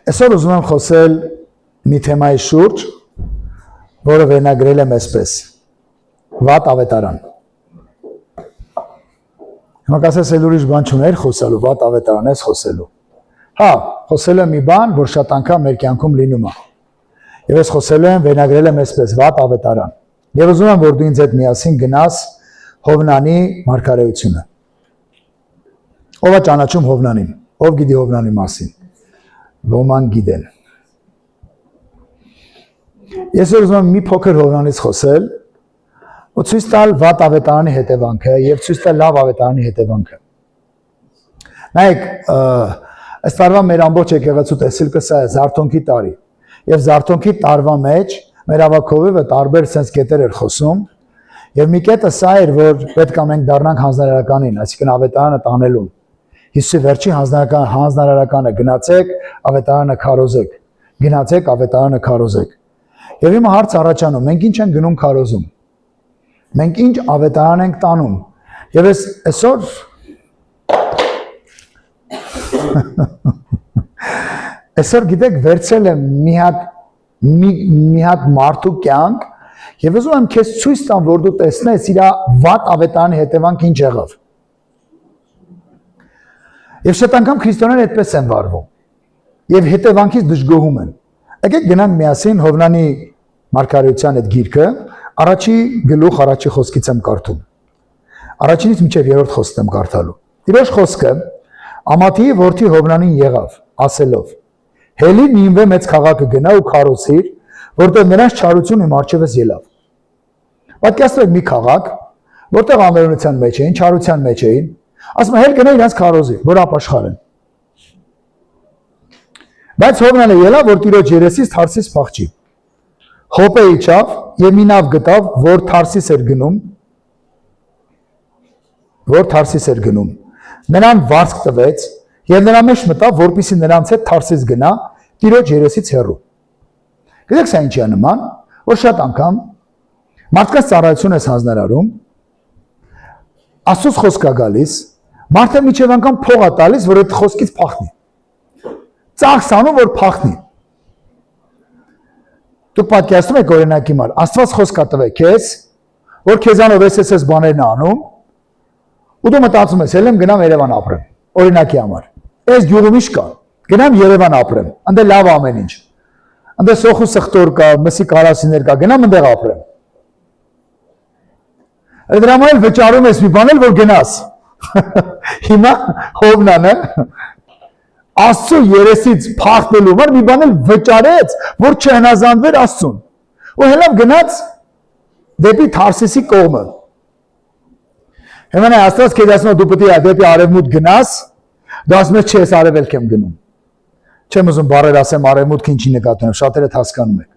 Այսօր ուզում եմ խոսել մի թեմայի շուրջ, որը վերնագրել եմ այսպես. վատ ավետարան։ Հիմա կասես էլ ուրիշ բան չուներ խոսելու, վատ ավետարան ես խոսելու։ Հա, խոսելու եմ մի բան, որ շատ անգամ մեր կյանքում լինում է։ Եվ ես խոսելու եմ, վերնագրել եմ այսպես, վատ ավետարան։ Եվ ուզում եմ, որ դու ինձ հետ միասին գնաս Հովնանի մարգարեությունը։ Ով է ճանաչում Հովնանին, ով գիտի Հովնանի մասին։ Ոման գիտեն։ Ես ուզում եմ մի փոքր Հովնանից խոսել, ու ցույց տալ վատ ավետարանի հետևանքը եւ ցույց տալ լավ ավետարանի հետևանքը։ Նայեք, այս տարվա մեր ամբողջ եկեղեցու տեսիլքը սա է Զարթոնքի տարի։ Եվ Զարթոնքի տարվա մեջ մեր ավակովը տարբեր sense կետեր էր խոսում, եւ մի կետը սա էր, որ պետք է մենք դառնանք հանձնարարականին, այսինքն ավետարանը տանելուն։ Հիսուսի վերջի հանձնարարականը գնացեք, ավետարանը քարոզեք։ Գնացեք, ավետարանը քարոզեք։ Եվ հիմա հարց առաջանում, մենք ինչ ենք գնում քարոզում։ Մենք ինչ ավետարան ենք տանում։ Եվ այսօր այսօր գիտեք, վերցրել եմ մի հատ մարդու կյանք եւ ուզում եմ քեզ ցույց տամ, որ դու տեսնես իր վատ ավետարանի հետևանքը ինչ եղավ։ Եվ շատ անգամ քրիստոնյաները այդպես են վարվում եւ հետևանքից դժգոհում են։ Եկեք գնանք միասին Հովնանի մարգարեության այդ գիրքը, առաջի գլուխ առաջի խոսքից եմ կարդում։ Առաջինից մինչև երրորդ խոսքն եմ կարդալու։ Տիրոջ խոսքը Ամաթիի որդի Հովնանին եղավ, ասելով. Հելի Նինվե մեծ քաղաքը գնա ու քարոզիր, որտեղ նրանց չարությունը իմ առջևս ելավ։ Պատկերացրեք մի քաղաք, որտեղ ամերունության մեջ էին, չարության մեջ էին, ասում են հել գնա իրանց քարոզի, որ ապաշխարեն։ Բայց Հովնանը ելավ, որ Տիրոջ երեսից Թարսիս փախչի։ Հոպե իջավ եւ մի նավ գտավ, որ Թարսիս էր գնում։ Նրան վարձք տվեց եւ նրա մեջ մտավ, որպեսզի նրանց հետ Թարսիս գնա Տիրոջ երեսից հեռու։ Գիտեք սա ինչի է նման, որ շատ անգամ մարդկանց ծառայություն ես հանձնարարում, Աստծոց խոսք է գալիս, մարդը միջև անգամ փող է տալիս, որ այդ խոսքից փախնի։ Ծախս անում, որ փախնի։ Դուք պատկերացնում եք օրինակի համար, Աստված խոսք է տվել քեզ, որ քեզանով ես բաներն անում, ու դու մտածում ես, ելեմ գնամ Երևան ապրեմ, օրինակի համար։ Այս գյուղում ինչ կա, գնամ Երևան ապրեմ, այնտեղ լավ ամեն ինչ։ Այնտեղ սոխու սխտոր կա, մսի կարասիներ կա, գնամ այնտեղ ապրեմ։ Այդ դրա համար վճարում ես մի բան էլ, որ գնաս։ Հիմա Հովնանը Աստծո երեսից փախնելու համար մի բան էլ վճարեց, որ չհնազանդվեր Աստծուն։ Ու հելավ գնաց դեպի Թարսիսի կողմը։ Հիմա Աստված քեզ ասում է դու պետք է դեպի արևմուտք գնաս, դու ասում ես չես արևելք եմ գնում։ Չեմ ուզում բառեր ասեմ արևմուտք ինչի նկատի ունեմ, շատերը հասկանում եք։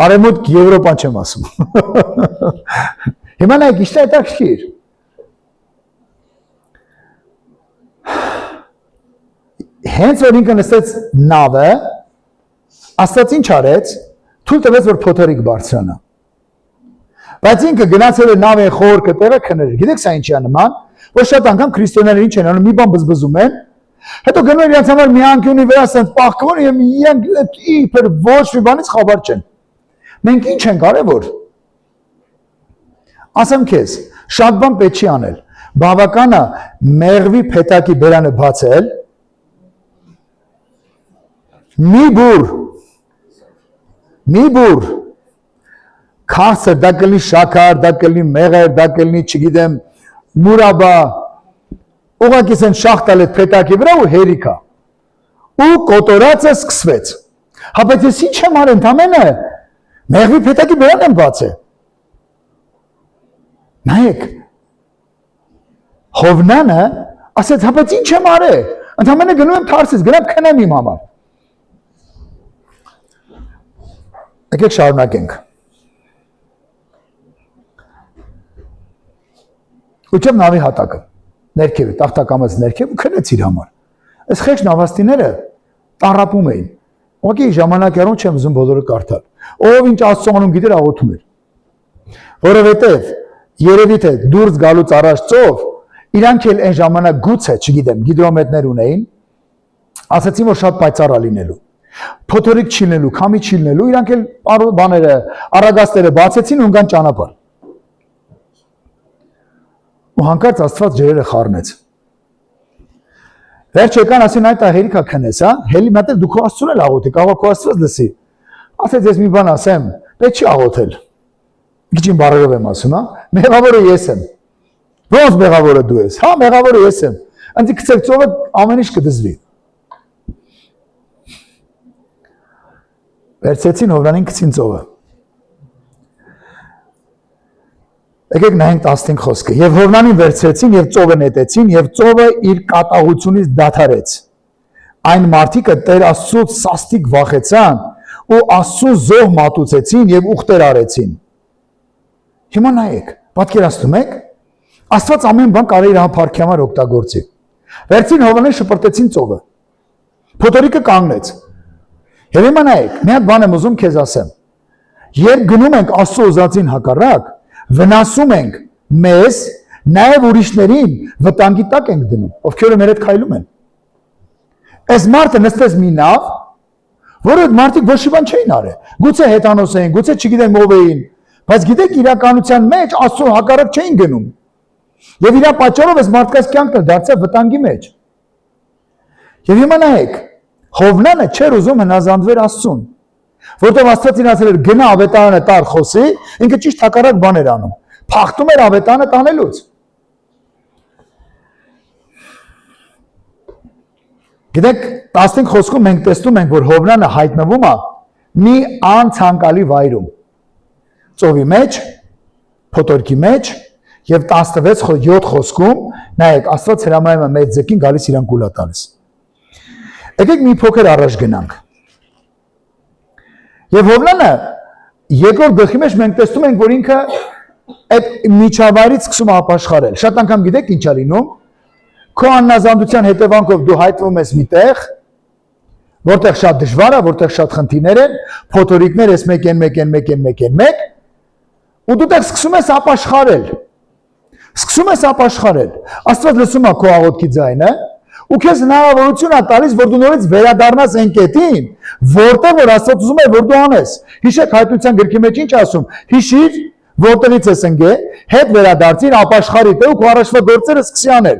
Արևմուտք Եվրոպան չեմ ասում։ Հիմա նայեք, ի՞նչ է հետաքրքիր։ Հենց որ ինքը նստեց նավը, Աստված ինչ արեց, թույլ տվեց, որ փոթորիկ բարձրանա։ Բայց ինքը գնացել է նավի խորքը տեղը քնել։ Գիտեք սա ինչի է նման, որ շատ անգամ քրիստոնյաները ինչ են անում, մի բան բզբզում են, հետո գնում են իրենց համար մի անկյունի վրա ասեն պահկվում եւ իրենք իբր ոչ մի բանից խաբար չեն։ Մենք ինչ ենք արևոր։ Ասեմ քեզ, շատ բան պետք չի անել։ Բավական է մեղվի փետակի բերանը բացել, մի բուր քարսեր, դա կլինի շաքար, դա կլինի մեղր, դա կլինի, չգիտեմ, մուրաբա, ուղղակի են շախտալ այդ փետակի վրա ու հերիքա։ Ու կոտորածը սկսվեց։ Հա բայց ես ինչ եմ արել, ընդամենը մեղվի փետակի բերան եմ բացել։ Նայեք, Հովնանը ասեց, հա բայց ինչ եմ արել, ընդամենը գնում եմ Թարսիս, գնամ քնեմ իմ համար։ Եկեք շարունակենք։ Ուչեմ նավի հատակը, ներքև, տախտակամած ներքև ու քնեց իր համար։ Այս խեղճ նավաստիները տառապում էին։ Ուղղակի ժամանակ առուն չեմ ուզում բոլորը կարդալ։ Ով ինչ Աստծո անուն գիտեր աղոթում էր։ Որովհետև երևի թե դուրս գալուց առաջ ծով իրանք էլ այն ժամանակ գուցե, չգիտեմ, գիդրոմետրներ ունեին, ասացին որ շատ պայծառ է լինելու։ փոթորիկ չիլնելու, քամի չիլնելու, իրանք էլ բաները, առագաստերը բացեցին ու ընկան ճանապարհ։ Ու հանկարծ Աստված ջրերը խառնեց։ Վերջ եկան ասին այդ հերիքա քնես, հա, հելի մտել դու քո Աստծուն էլ աղոթի, կարող քո Աստված լսի։ Ասեց ես մի բան ասեմ, պետք չի աղոթել։ Իջին բարերով եմ ասում, հա, մեղավորը ես եմ։ Ոնց մեղավորը դու ես։ Հա, մեղավորը ես եմ։ Անցի գցեք ծովը ամեն ինչ կդզվի։ Վերցեցին Հովնանին գցին ծովը։ Եկեք նայենք 15 խոսքը։ Եվ Հովնանին վերցրեցին եւ ծովը նետեցին եւ ծովը իր կատաղությունից դադարեց։ Այն մարդիկը Տեր Աստծուց սաստիկ վախեցան ու Աստծու զոհ մատուցեցին եւ ուխտեր արեցին։ Հիմա նայեք, պատկերացնում եք, Աստված ամեն բան կարելի իր փառքի համար օգտագործի։ Վերցին Հովնանին շպրտեցին ծովը։ Փոթորիկը կանգնեց։ Եվ հիմա նայեք, մի հատ բան եմ ուզում քեզ ասեմ։ Երբ գնում ենք Աստծո ուզածին հակառակ, վնասում ենք մեզ, նաև ուրիշներին վտանգի տակ ենք դնում, ովքեր մեր հետ քայլում են։ Այս մարդը նստեց մի նավ, որը մարդիկ ոչ մի բան չէին արել։ Գուցե հետանոս էին, գուցե չգիտեմ ով էին, բայց գիտեք իրականության մեջ Աստծո հակառակ չէին գնում։ Եվ իր պատճառով այս մարդկային կյանքը դարձավ վտանգի մեջ։ Եվ հիմա նայեք, Հովնանը չէր ուզում հնազանդվել Աստծուն, որտեղ Աստված իրեն ասել էր գնա ավետարանը տար խոսի, ինքը ճիշտ հակառակ բան էր անում։ Փախտում էր ավետարանը տանելուց։ Գիտեք, 15 խոսքում մենք տեսնում ենք, որ Հովնանը հայտնվում է մի անցանկալի վայրում։ Ծովի մեջ, փոթորկի մեջ եւ 16-7 խոսքում, նայեք, Աստված հրամայում է մեծ ձկին գալիս իրան կուլա տալիս։ Եկեք մի փոքր առաջ գնանք։ Եվ Հովնանը երկրորդ գլխի մեջ մենք տեսնում ենք, որ ինքը այդ միջավայրից սկսում է ապաշխարել։ Շատ անգամ գիտեք ինչ է լինում։ Քո աննազանդության հետևանքով դու հայտնվում ես մի տեղ, որտեղ շատ դժվար է, որտեղ շատ խնդիրներ են, փոթորիկներ ես մեկ են, ու դու դեռ սկսում ես ապաշխարել։ Սկսում ես ապաշխարել։ Աստված լսում է քո աղոթքի ձայնը, ու քեզ հնարավորություն է տալիս, որ դու նորից վերադառնաս այն կետին, որտեղ որ Աստված ուզում է, որ դու անես։ Հիշեք հայտնության գրքի մեջ ինչ ասում։ Հիշիր, որտեղից ես ընկել, հետ վերադարձիր, ապաշխարի տե ու քո առաջվա գործերը սկսի անել։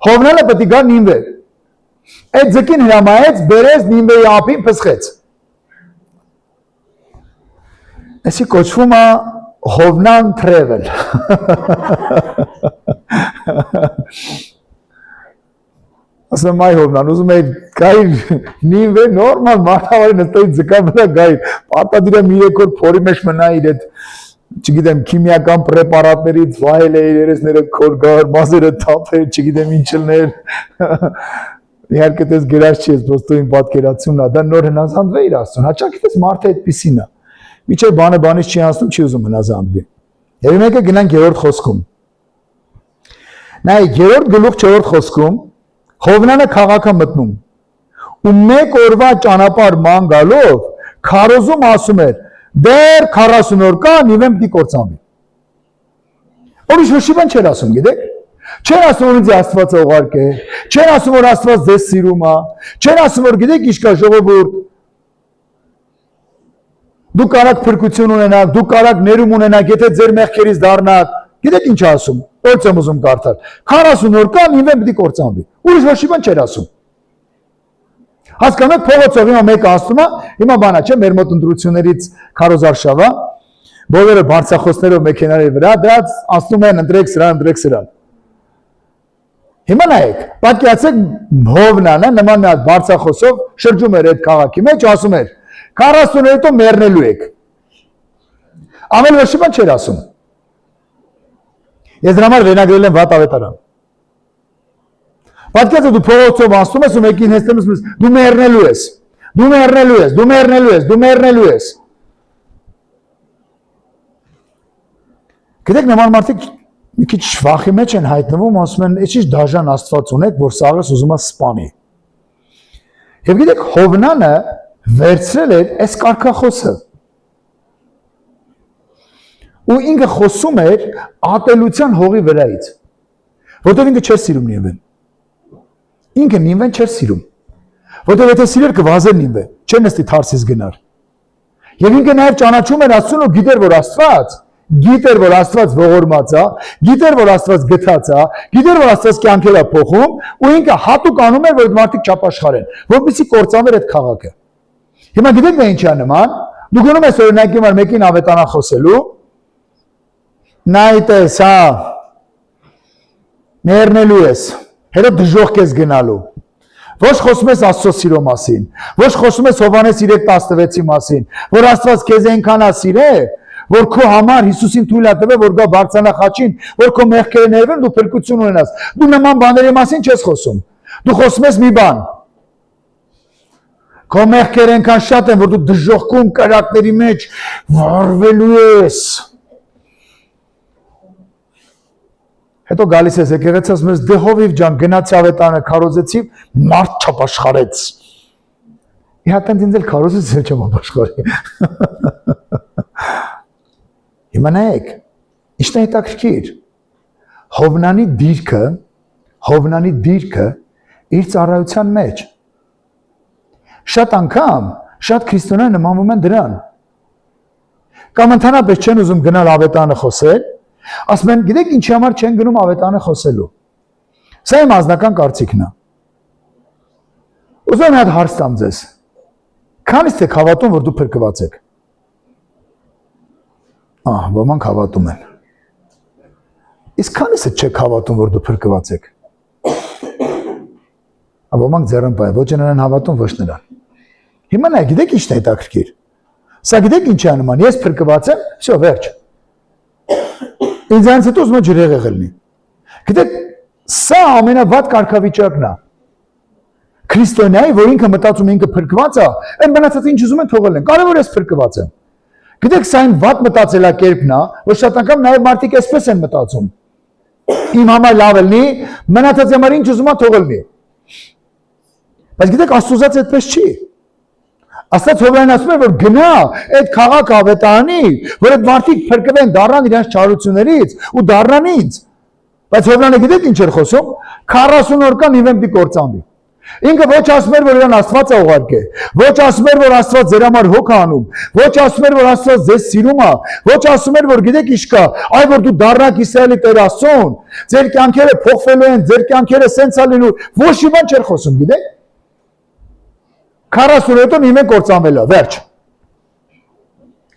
Հովնանը պետք է գա Նինվե։ Այդ ձկին հրամայեց, բերեց Նինվեի ափին փսխեց։ Այսի կոչվում է Հովնան travel։ Ասում այ Հովնան, ուզում էի գայ Նինվե նորմալ մարդավարի նստեի ձկա վրա գայ, պարտադիր է մի երկու օր փորի մեջ մնա իր այդ չգիտեմ քիմիական պրեպարատներից վայել է երեսները քորգար, մազերը թափեր, չգիտեմ ինչ լներ։ Իհարկե դες գրած չի, просто իմ պատկերացումն է, դա նոր հնազանդվե իր Աստծուն։ Հաճախ դες մարդը այդպեսին է։ Միջև բանը բանից չի անցնում, չի ուզում հնազանդվի։ Եվ մեկը գնանք 3-րդ խոսքում։ Նայ 3-րդ գլուխ 4-րդ խոսքում Հովնանը քաղաքը մտնում։ Ու մեկ օրվա ճանապարհ ման գալով քարոզում ասում էր. դեռ 40 օր կա, Նինվեն պիտի կործանվի։ Ուրիշ ոչ մի բան չէր ասում, գիտեք։ Չեն ասում, որ ինձ Աստված ուղարկե, չեն ասում, որ Աստված ձեզ սիրում է, չեն ասում, որ գիտեք ինչ կա ժողովուրդ։ Դուք կարաք փրկություն ունենաք, դուք կարաք ներում ունենաք, եթե ձեր մեղքերից դառնաք։ Գիտեք ինչ ասում։ Ո՞ց եմ ուզում կարդալ։ 40 օր կա, Նինվեն պիտի կործանվի։ Ուրիշ ոչ մի բան չէր ասում։ Հասկանում եք, փողոցով հիմա մեկը ասում է, հիմա բանա չէ, մեր մոտ ընտրություններից քարոզարշավա, բոլորը բարձրախոսներով մեքենաների վրա, դրանց ասում են ընտրեք սրան։ Հիմա նայեք, պատկերացրեք Հովնանը նման մի հատ բարձրախոսով շրջում էր այդ քաղաքի մեջ, ասում էր 40 օր հետո մեռնելու եք։ Ամեն ոչ մի բան չէր ասում։ Ես դրա համար վերնագրել եմ վատ ավետարան։ Պատկերացրեք դու փողոցով ասում ես ու մեկին հեստում ես, դու մեռնելու ես։ Գիտեք նման մարդիկ մի քիչ վախի մեջ են հայտնվում, ասում են, «Էս ինչ դաժան Աստված ունեք, որ սաղս ուզում է սպանի»։ Եվ գիտեք Հովնանը վերցրել էր այս կարգախոսը։ Ու ինքը խոսում էր ատելության հողի վրայից, որտեղ ինքը չէր սիրում Նինվեն։ Ինքը Նինվեն չէր սիրում, Որտեղ եթե սիրեր կվազեն ինվե, չեն նստի Թարսիս գնար։ Եվ ինքը նաև ճանաչում էր Աստծուն ու գիտեր, որ Աստված ողորմած է, գիտեր, որ Աստված գթած է, գիտեր, որ Աստված կյանքեր է փոխում, ու ինքը հատուկ անում էր, որ մարդիկ չապաշխարեն, որպեսզի կործանվեր այդ քաղաքը։ Հիմա գիտեք դա ինչի է նման։ Դու գնում ես օրինակի համար մեկին ավետարան խոսելու, նայտես, հա, ներնելու ես, հետո դժոխք ես գնալու։ Ոչ խոսում ես Աստծո սիրո մասին, ոչ խոսում ես Հովհաննես 3:16-ի մասին, որ Աստված քեզ այնքան է սիրել, որ քո համար Հիսուսին թույլ է տվել, որ գա բարձրանա խաչին, որ քո մեղքերը ներվեն, դու փրկություն ունենաս։ Դու նման բաների մասին չես խոսում։ Դու խոսում ես մի բան։ Քո մեղքերը այնքան շատ են, որ դու դժոխքում կրակների մեջ վառվելու ես։ Հետո գալիս ես եկեղեցի ասում ես դե Հովիվ ջան գնացի ավետարանը քարոզեցի մարդ չապաշխարեց։ Իհարկե ինձ էլ քարոզեց էլ չեմ ապաշխարի։ Հիմա նայեք, ի՞նչն է հետաքրքիր։ Հովնանի դիրքը իր ծառայության մեջ։ Շատ անգամ շատ քրիստոնյա նմանվում են դրան։ Կամ ընդհանրապես չեն ուզում գնալ ավետարանը խոսել, ասում են, գիտեք ինչի համար չեն գնում ավետարանը խոսելու։ Սա իմ անձնական կարծիքն է։ Ուզում եմ հատ հարց տամ ձեզ։ Քանիստ եք հավատում, որ դու փրկված եք։ Ոմանք հավատում են։ Իսկ քանիստ չեք հավատում, որ դու փրկված եք։ Ոմանք ձեռն պայ, ոչ նրան հավատում, ոչ նրան։ Հիմա նայ, գիտեք ինչն է հետաքրքիր։ Սա գիտեք ինչի է նման, ես փրկված եմ, всё, վերջ։ Ինձանից հետո ուզում եմ ջրեղեղ լինի։ Գիտեք, սա ամենավատ կարգավիճակն է։ Քրիստոնյայի, որ ինքը մտածում ինքը փրկված է, այն մնացածը ինչ ուզում են թողել են։ Կարևոր է փրկված եմ։ Գիտեք, սա այն վատ մտածելակերպն է, որ շատ անգամ նաև մարդիկ այսպես են մտածում։ Իմ համար լավ լինի, մնացածի համար ինչ ուզում եմ թողել լինի։ Բայց գիտեք, Աստծոց այդպես չի։ Աստված Հովհաննեսն ասում է, որ գնա այդ քաղաք ավետարանի, որ այդ մարդիկ փրկվեն, դառնան իրենց չարություններից ու դառնան ինձ։ Բայց Հովհաննեսը գիտեք ինչ էր խոսում։ 40 օր կան իվեմ պիտի կործանվի։ Ինքը ոչ ասում էր, որ իրան Աստված է ուղարկել, ոչ ասում էր, որ Աստված ձեր համար հոգ է անում, ոչ ասում էր, որ Աստված ձեզ սիրում է, ոչ ասում էր, որ գիտեք ինչ կա, այ որ դու դառնաք Իսրայելի Տեր Աստծուն, ձեր կյանքերը փոխվելու են, ձեր կյանքերը սենց է լինելու, ոչ մի բան չէր խոսում, գիտեք։ 40 օր հետո մի մեն կործանվել է, վերջ։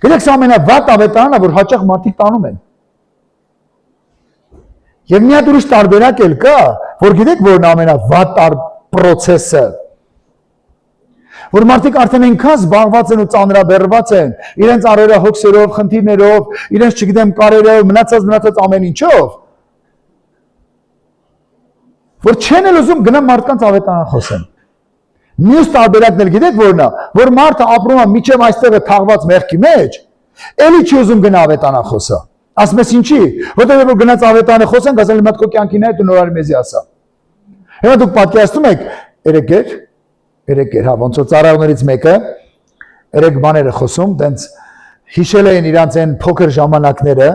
Գիտեք, սա ամենավատ ավետարանն է, որ հաճախ մարդիկ տանում են։ Եվ մի հատ ուրիշ տարբերակ էլ կա, որ գիտեք, որն ամենավատ պրոցեսը, որ մարդիկ արդեն այնքան զբաղված են ու ծանրաբեռված են, իրենց առօրյա հոգսերով, խնդիրներով, իրենց չգիտեմ կարերով, մնացած ամեն ինչով, որ չեն էլ ուզում գնան մարդկանց ավետարան խոսեն։ Մյուս տարբերակն էլ գիտեք որն է, որ մարդը ապրում է միջև այստեղը թաղված մեղքի մեջ, էլի չի ուզում գնա ավետարան խոսա։ Ասում ես ինչի, որտեղ որ գնաց ավետարանը խոսեն, ասել իմ հատ քո կյանքին այդ ու նորարի մեզի ասա։ Հիմա դուք պատկերացնում եք, երեք, հա, ոնց որ ծառայողներից մեկը երեք բաները խոսում, տենց հիշել էին իրանց այն փոքր ժամանակները,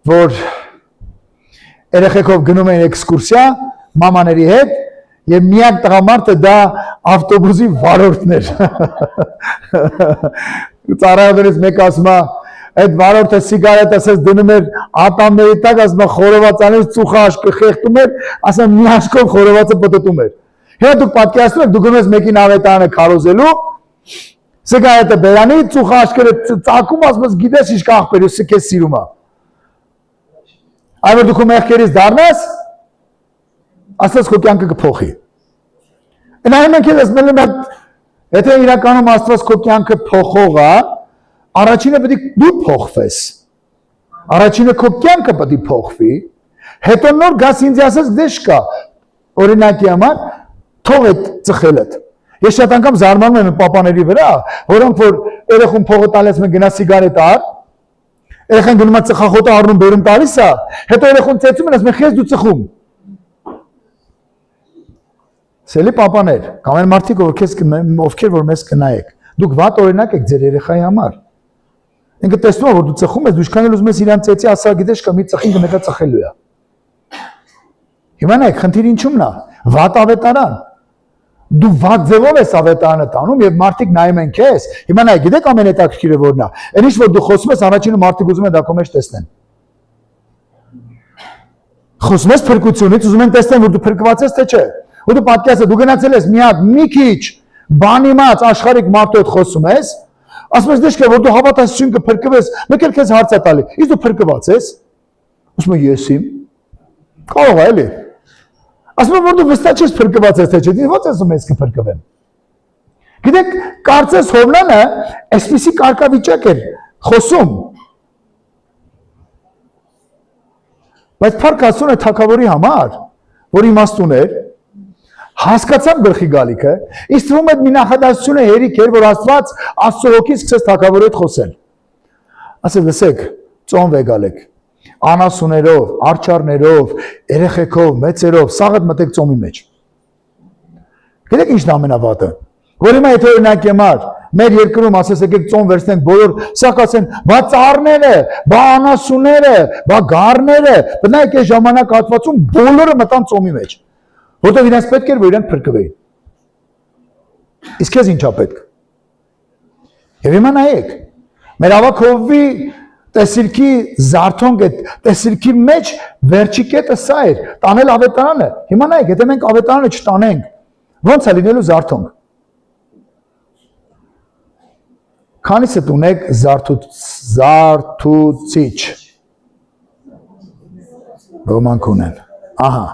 որ երեխեքով գնում էին էքսկուրսիա մամաների հետ եւ միակ տղամարդը դա ավտոբուսի վարորդն էր։ Ծառայողներից մեկը ասում է, այդ վարորդը սիգարետ ասես դնում էր ատամների տակ, ասում է խորովածանից ծուխը աշկը խեղդում էր, ասում մի աշկով խորովածը պտտում էր։ Հետո դուք պատկերացնում եք, դու գնում ես մեկին ավետարանը քարոզելու, սիգարետը բերանի, ծուխը աշկերը ծակում, ասում ես գիտես ինչ կա ախպեր, ու քեզ սիրում է։ Այո, դու քո մեղքերից դառնաս, Աստված քո կյանքը կփոխի։ Այնա մենք էլ ասում ենք, եթե իրականում Աստված քո կյանքը փոխող է, առաջինը պետք է դու փոխվես։ Առաջինը քո կյանքը պետք է փոխվի, հետո նոր գաս ինձ ասես դեշ կա։ Օրինակի համար թող այդ ծխելդ։ Ես շատ անգամ զարմանում եմ պապաների վրա, որոնք որ երեխուն փողը տալիս մենք գնա սիգարետ առ, երեխան գնում է ծխախոտը առնում բերում տալիս է, հետո երեխուն ծեծում են, ասում են քեզ դու ծխում։ Սելի պապաներ, կամ այն մարդիկ, ովքեր որ մեզ կնայեք, դուք վատ օրինակ եք ձեր երեխայի համար։ Ինքը տեսնում է, որ դու ծխում ես, դու ինչքան էլ ուզում ես իրան ծեծի, ասա գիտես կա մի ծխին կմեկը ծխելու է։ Հիմա նայեք, խնդիրը ինչումն է, վատ ավետարան։ դու վատ ձևով ես ավետարանը տանում եւ մարդիկ նայում են քեզ։ Հիմա նայ, գիտեք ամենհետաքրքիրը որն է։ Այն ինչ որ դու խոսում ես, առաջինը մարդիկ ուզում են դա քո մեջ տեսնեն։ Խոսում ես փրկությունից, ուզում են տեսնեն, որ դու փրկված ես թե չէ։ Ու դու պատկերացրու, դու գնացել ես մի հատ մի քիչ բան իմաց աշխարհիկ մարդու հետ խոսում ես, ասում ես դե որ դու հավատացություն կփրկվես, մեկ էլ քեզ հարց է տալի։ Իսկ դու փրկված ես։ Ասում ես ես եմ։ Կարող է էլի։ Ասում եմ որ դու վստահ ես փրկված ես թե չէ, ո՞նց ասում ես կփրկվեմ։ Գիտեք, կարծես Հովնանը այսպիսի կարգավիճակ էր խոսում։ Բայց փառքասուն է թագավորի համար, որ իմաստուն էր, հասկացավ գլխի գալիքը, իսկ թվում է մի նախադասություն է հերիք էր, որ Աստված Աստծո հոգին սկսեց թագավորի հետ խոսել։ Ասել լսեք, ծոմ վեգալեք, անասուներով, արջառներով, երեխեքով, մեծերով, սաղդ մտեք ծոմի մեջ։ Գիտեք ինչն ամենավատը, որ հիմա եթե օրինակ եմար, մեր երկրում ասես եկեք ծոմ վերցնենք բոլոր, սա կասեն, բա ծառները, բա անասուները, բա գառները, բնայք այս ժամանակ հատվածում բոլորը մտան ծոմի մեջ, որտեղ իրենց պետք էր, որ իրենք փրկվեին։ Իսկ քեզ ինչա պետք։ Եվ հիմա նայեք, մեր ավագովի տեսիլքի զարթոնք է, տեսիլքի մեջ վերջի կետը սա էր, տանել ավետարանը։ Հիմա նայեք, եթե մենք ավետարանը չտանենք, ո՞նց է լինելու զարթոնք։ Քանիսը ունեք զարթուցիչ։ Ոմանք ունեն։ Ահա։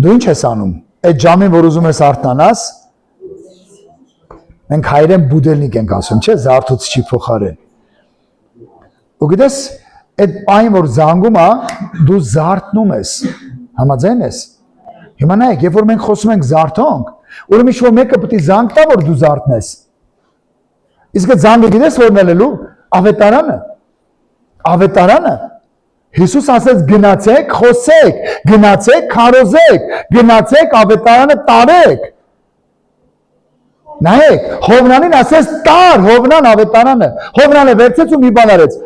Դու ինչ ես անում։ Այդ ժամին, որ ուզում ես արթնանաս, մենք հայերեն բուդելնիկ ենք ասում, չէ՞, զարթուցիչի փոխարեն։ Ու գիտես, այդ այն որ զանգում է, դու զարթնում ես։ Համաձայն ես։ Հիմա նայեք, երբ որ մենք խոսում ենք զարթոնք, ուրեմն ինչ-որ մեկը պետք է զանգ տա, որ դու զարթնես։ Իսկ այդ զանգը գիտես որն է լելու։ Ավետարանը։ Ավետարանը։ Հիսուս ասաց գնացեք, խոսեք, գնացեք, քարոզեք, գնացեք, ավետարանը տարեք։ Նայեք, Հովնանին ասաց տար, Հովնան ավետարանը։ Հովնանը վերցեց ու մի բան արեց։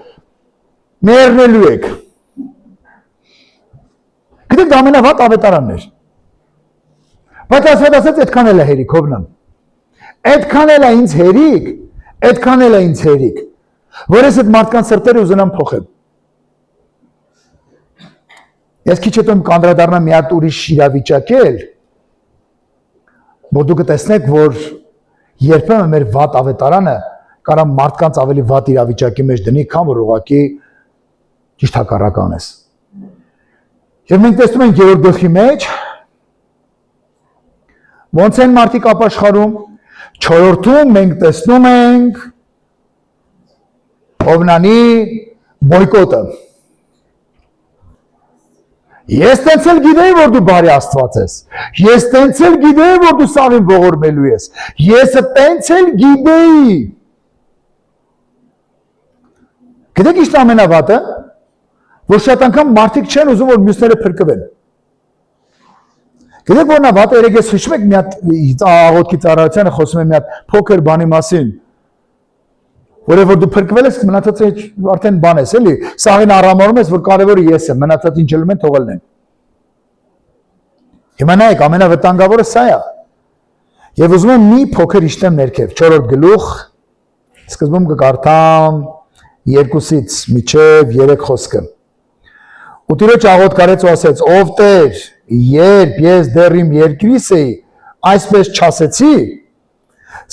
Մեռնելու եք։ Գիտեք, դա ամենավատ ավետարանն էր։ Բայց ասաց այդքան էլ է հերիք, Հովնան։ Այդքան էլ է ինձ հերիք, այդքան էլ է ինձ հերիք, որ ես այդ մարդկանց սրտերը ուզենամ փոխել։ Ես քիչ հետո կանդրադառնամ մի հատ ուրիշ իրավիճակ էլ, որ դուք կտեսնեք, որ երբեմն մեր վատ ավետարանը կարա մարդկանց ավելի վատ իրավիճակի մեջ դնի, քան որ ուղղակի ճիշտ հակառակն ես։ Եվ մենք տեսնում ենք երրորդ գլխի մեջ, ոնց են մարդիկ ապաշխարում, չորրորդում մենք տեսնում ենք Հովնանի բոյկոտը։ Ես տենց էլ գիտեի, որ դու բարի Աստված ես։ Ես տենց էլ գիտեի, որ դու սաղին ողորմելու ես։ Ես տենց էլ գիտեի։ Գիտեք ինչ ամենավատը, որ շատ անգամ մարդիկ չեն ուզում, որ մյուսները փրկվեն։ Գիտեք որն է վատը, երեք ես հիշում եք մի հատ աղոթքի ծառայությանը խոսում եմ մի հատ փոքր բանի մասին, որը որ դու փրկվել ես, մնացածը արդեն բան ես, էլի, սաղին առամարում ես, որ կարևորը ես եմ, մնացած ինչ ելում են թողելն են։ Հիմա նայեք, ամենավտանգավորը սա է։ Եվ ուզում եմ մի փոքր իշտեմ ներքև, 4-րդ գլուխ, սկզբում կկարդամ 2-ից մինչև 3 խոսքը։ Ու Տիրոջ աղոթք արեց ու ասեց. «Ով Տեր, երբ ես դեռ իմ երկրիս էի, այսպես չասեցի,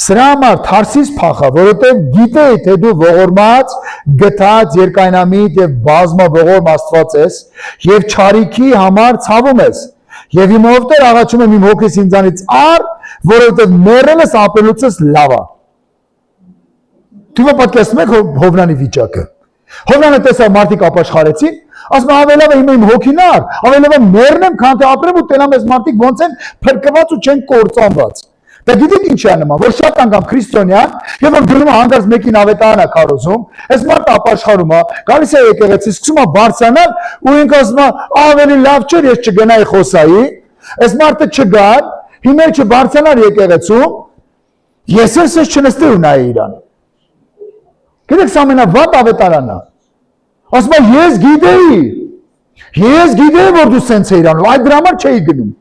սրա համար թարսիս փախա, որովհետև գիտեի, թե դու ողորմած, գթած, երկայնամիտ եւ բազմաողորմ Աստված ես, եւ չարիքի համար ցավում ես։ Եվ իմ ով Տեր աղաչում եմ իմ հոգիս ինձանից առ, որովհետև մեռելս ապելուցս լավ է»։ Դու պատկերացնում եք Հովնանի վիճակը։ Հովնանը տեսավ մարդիկ ապաշխարեցին, ասում է ավելի լավ է իմ հոգին առ, ավելի լավ է մեռնեմ, քան թե ապրեմ ու տենամ այս մարդիկ ոնց են փրկված ու չեն կործանված։ Դա գիտեք ինչ է նման, որ շատ անգամ քրիստոնյան, եւ որ գրում է հանդարտ մեկին ավետարան է քարոզում, այս մարդը ապաշխարում է, գալիս է եկեղեցի, սկսում է բարձրանալ ու ինքը ասում է ավելի լավ չէր ես չգնայի խոսայի, այս մարդը չգար, հիմա չբարձրանար եկեղեցում, ես ես չնստի ու նայի իրան։ Գիտեք, սա ամենավատ ավետարանն է։ Ասում է ես գիտեի, որ դու սենց էիր անում, այդ դրա համար չէի գնում։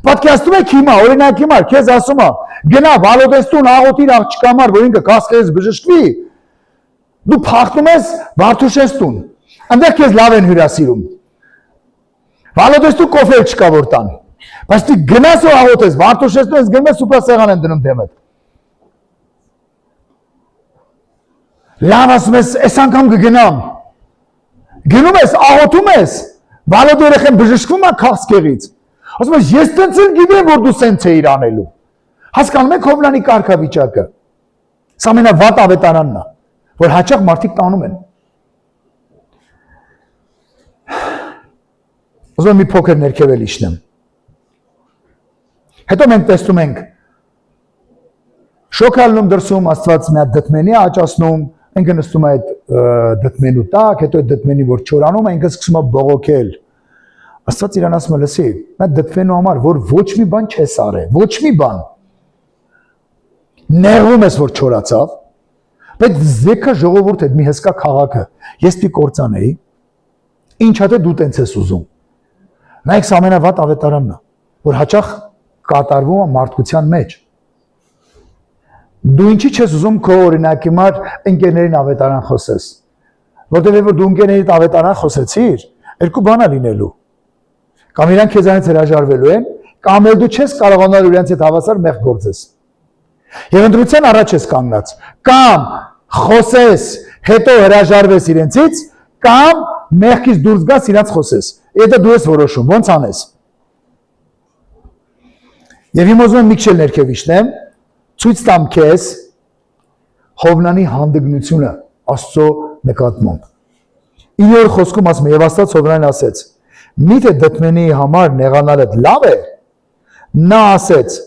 Պատկերացնում եք հիմա, օրինակ հիմա, քեզ ասում եմ, գնա Վալոդեստուն աղոթիր աղջկա համար, որ ինքը կասկես բժշկվի, դու փախնում ես Վարդուշեստուն, այնտեղ քեզ լավ են հյուրասիրում։ Վալոդեստու կոֆե չկա որ տան, բայց դու գնաս ու աղոթես, Վարդուշեստուն ես գնում ես սուպեր սեղան են դնում դեմդ։ Լավ ասում ես, այս անգամ կգնամ։ Գնում ես, աղոթում ես, Վալոդը երեխեն բժշկվում է քաղցկեղից։ Ասում ես, ես տենց էլ գիտեմ, որ դու սենց էիր անելու։ Հասկանում եք Հովնանի կարգավիճակը։ Սա ամենավատ ավետարանն է, որ հաճախ մարդիկ տանում են։ Ուզում եմ մի փոքր ներքևել իջնեմ։ Հետո մենք տեսնում ենք շոկալնում դրսում Աստված մի հատ դդմենի աճացնում, ինքը նստում է այդ դդմենու տակ, հետո այդ դդմենի որ չորանում է, ինքը սկսում է բողոքել։ Աստված իրան ասում է, լսի, նա դդմենու համար, որ ոչ մի բան չես արել, ոչ մի բան։ Նեղվում ես, որ չորացավ, բայց զեկա ժողովուրդ այդ մի հսկա քաղաքը, ես պիտի կործանեի, ինչ հատ է դու տենց ես ուզում։ Նայեք, սա ամենավատ ավետարանն է, որ հաճախ կատարվում է մարդկության մեջ։ Դու ինչի չես ուզում քո օրինակի համար ընկերներին ավետարան խոսես։ Որտեղ որ դու ընկերներիդ ավետարան խոսեցիր, երկու բան է լինելու։ Կամ իրանք քեզանից հրաժարվելու են, կամ էլ դու չես կարողանալ իրենց հետ հավասար մեղք գործես։ Եվ ընտրության առաջ ես կանգնած։ Կամ խոսես, հետո հրաժարվես իրենցից, կամ մեղքից դուրս գաս իրենց խոսես։ Դա դու ես որոշում, ո՞նց անես։ Եվ հիմա ուզում եմ մի քիչ ներքև իջնեմ, ցույց տամ քեզ Հովնանի հանդգնությունը Աստծո նկատմամբ։ 9-րդ խոսքում ասում է, եւ Աստված Հովնանին ասեց. «Միթե դդմենի համար նեղանալը լավ է»։ Նա ասեց.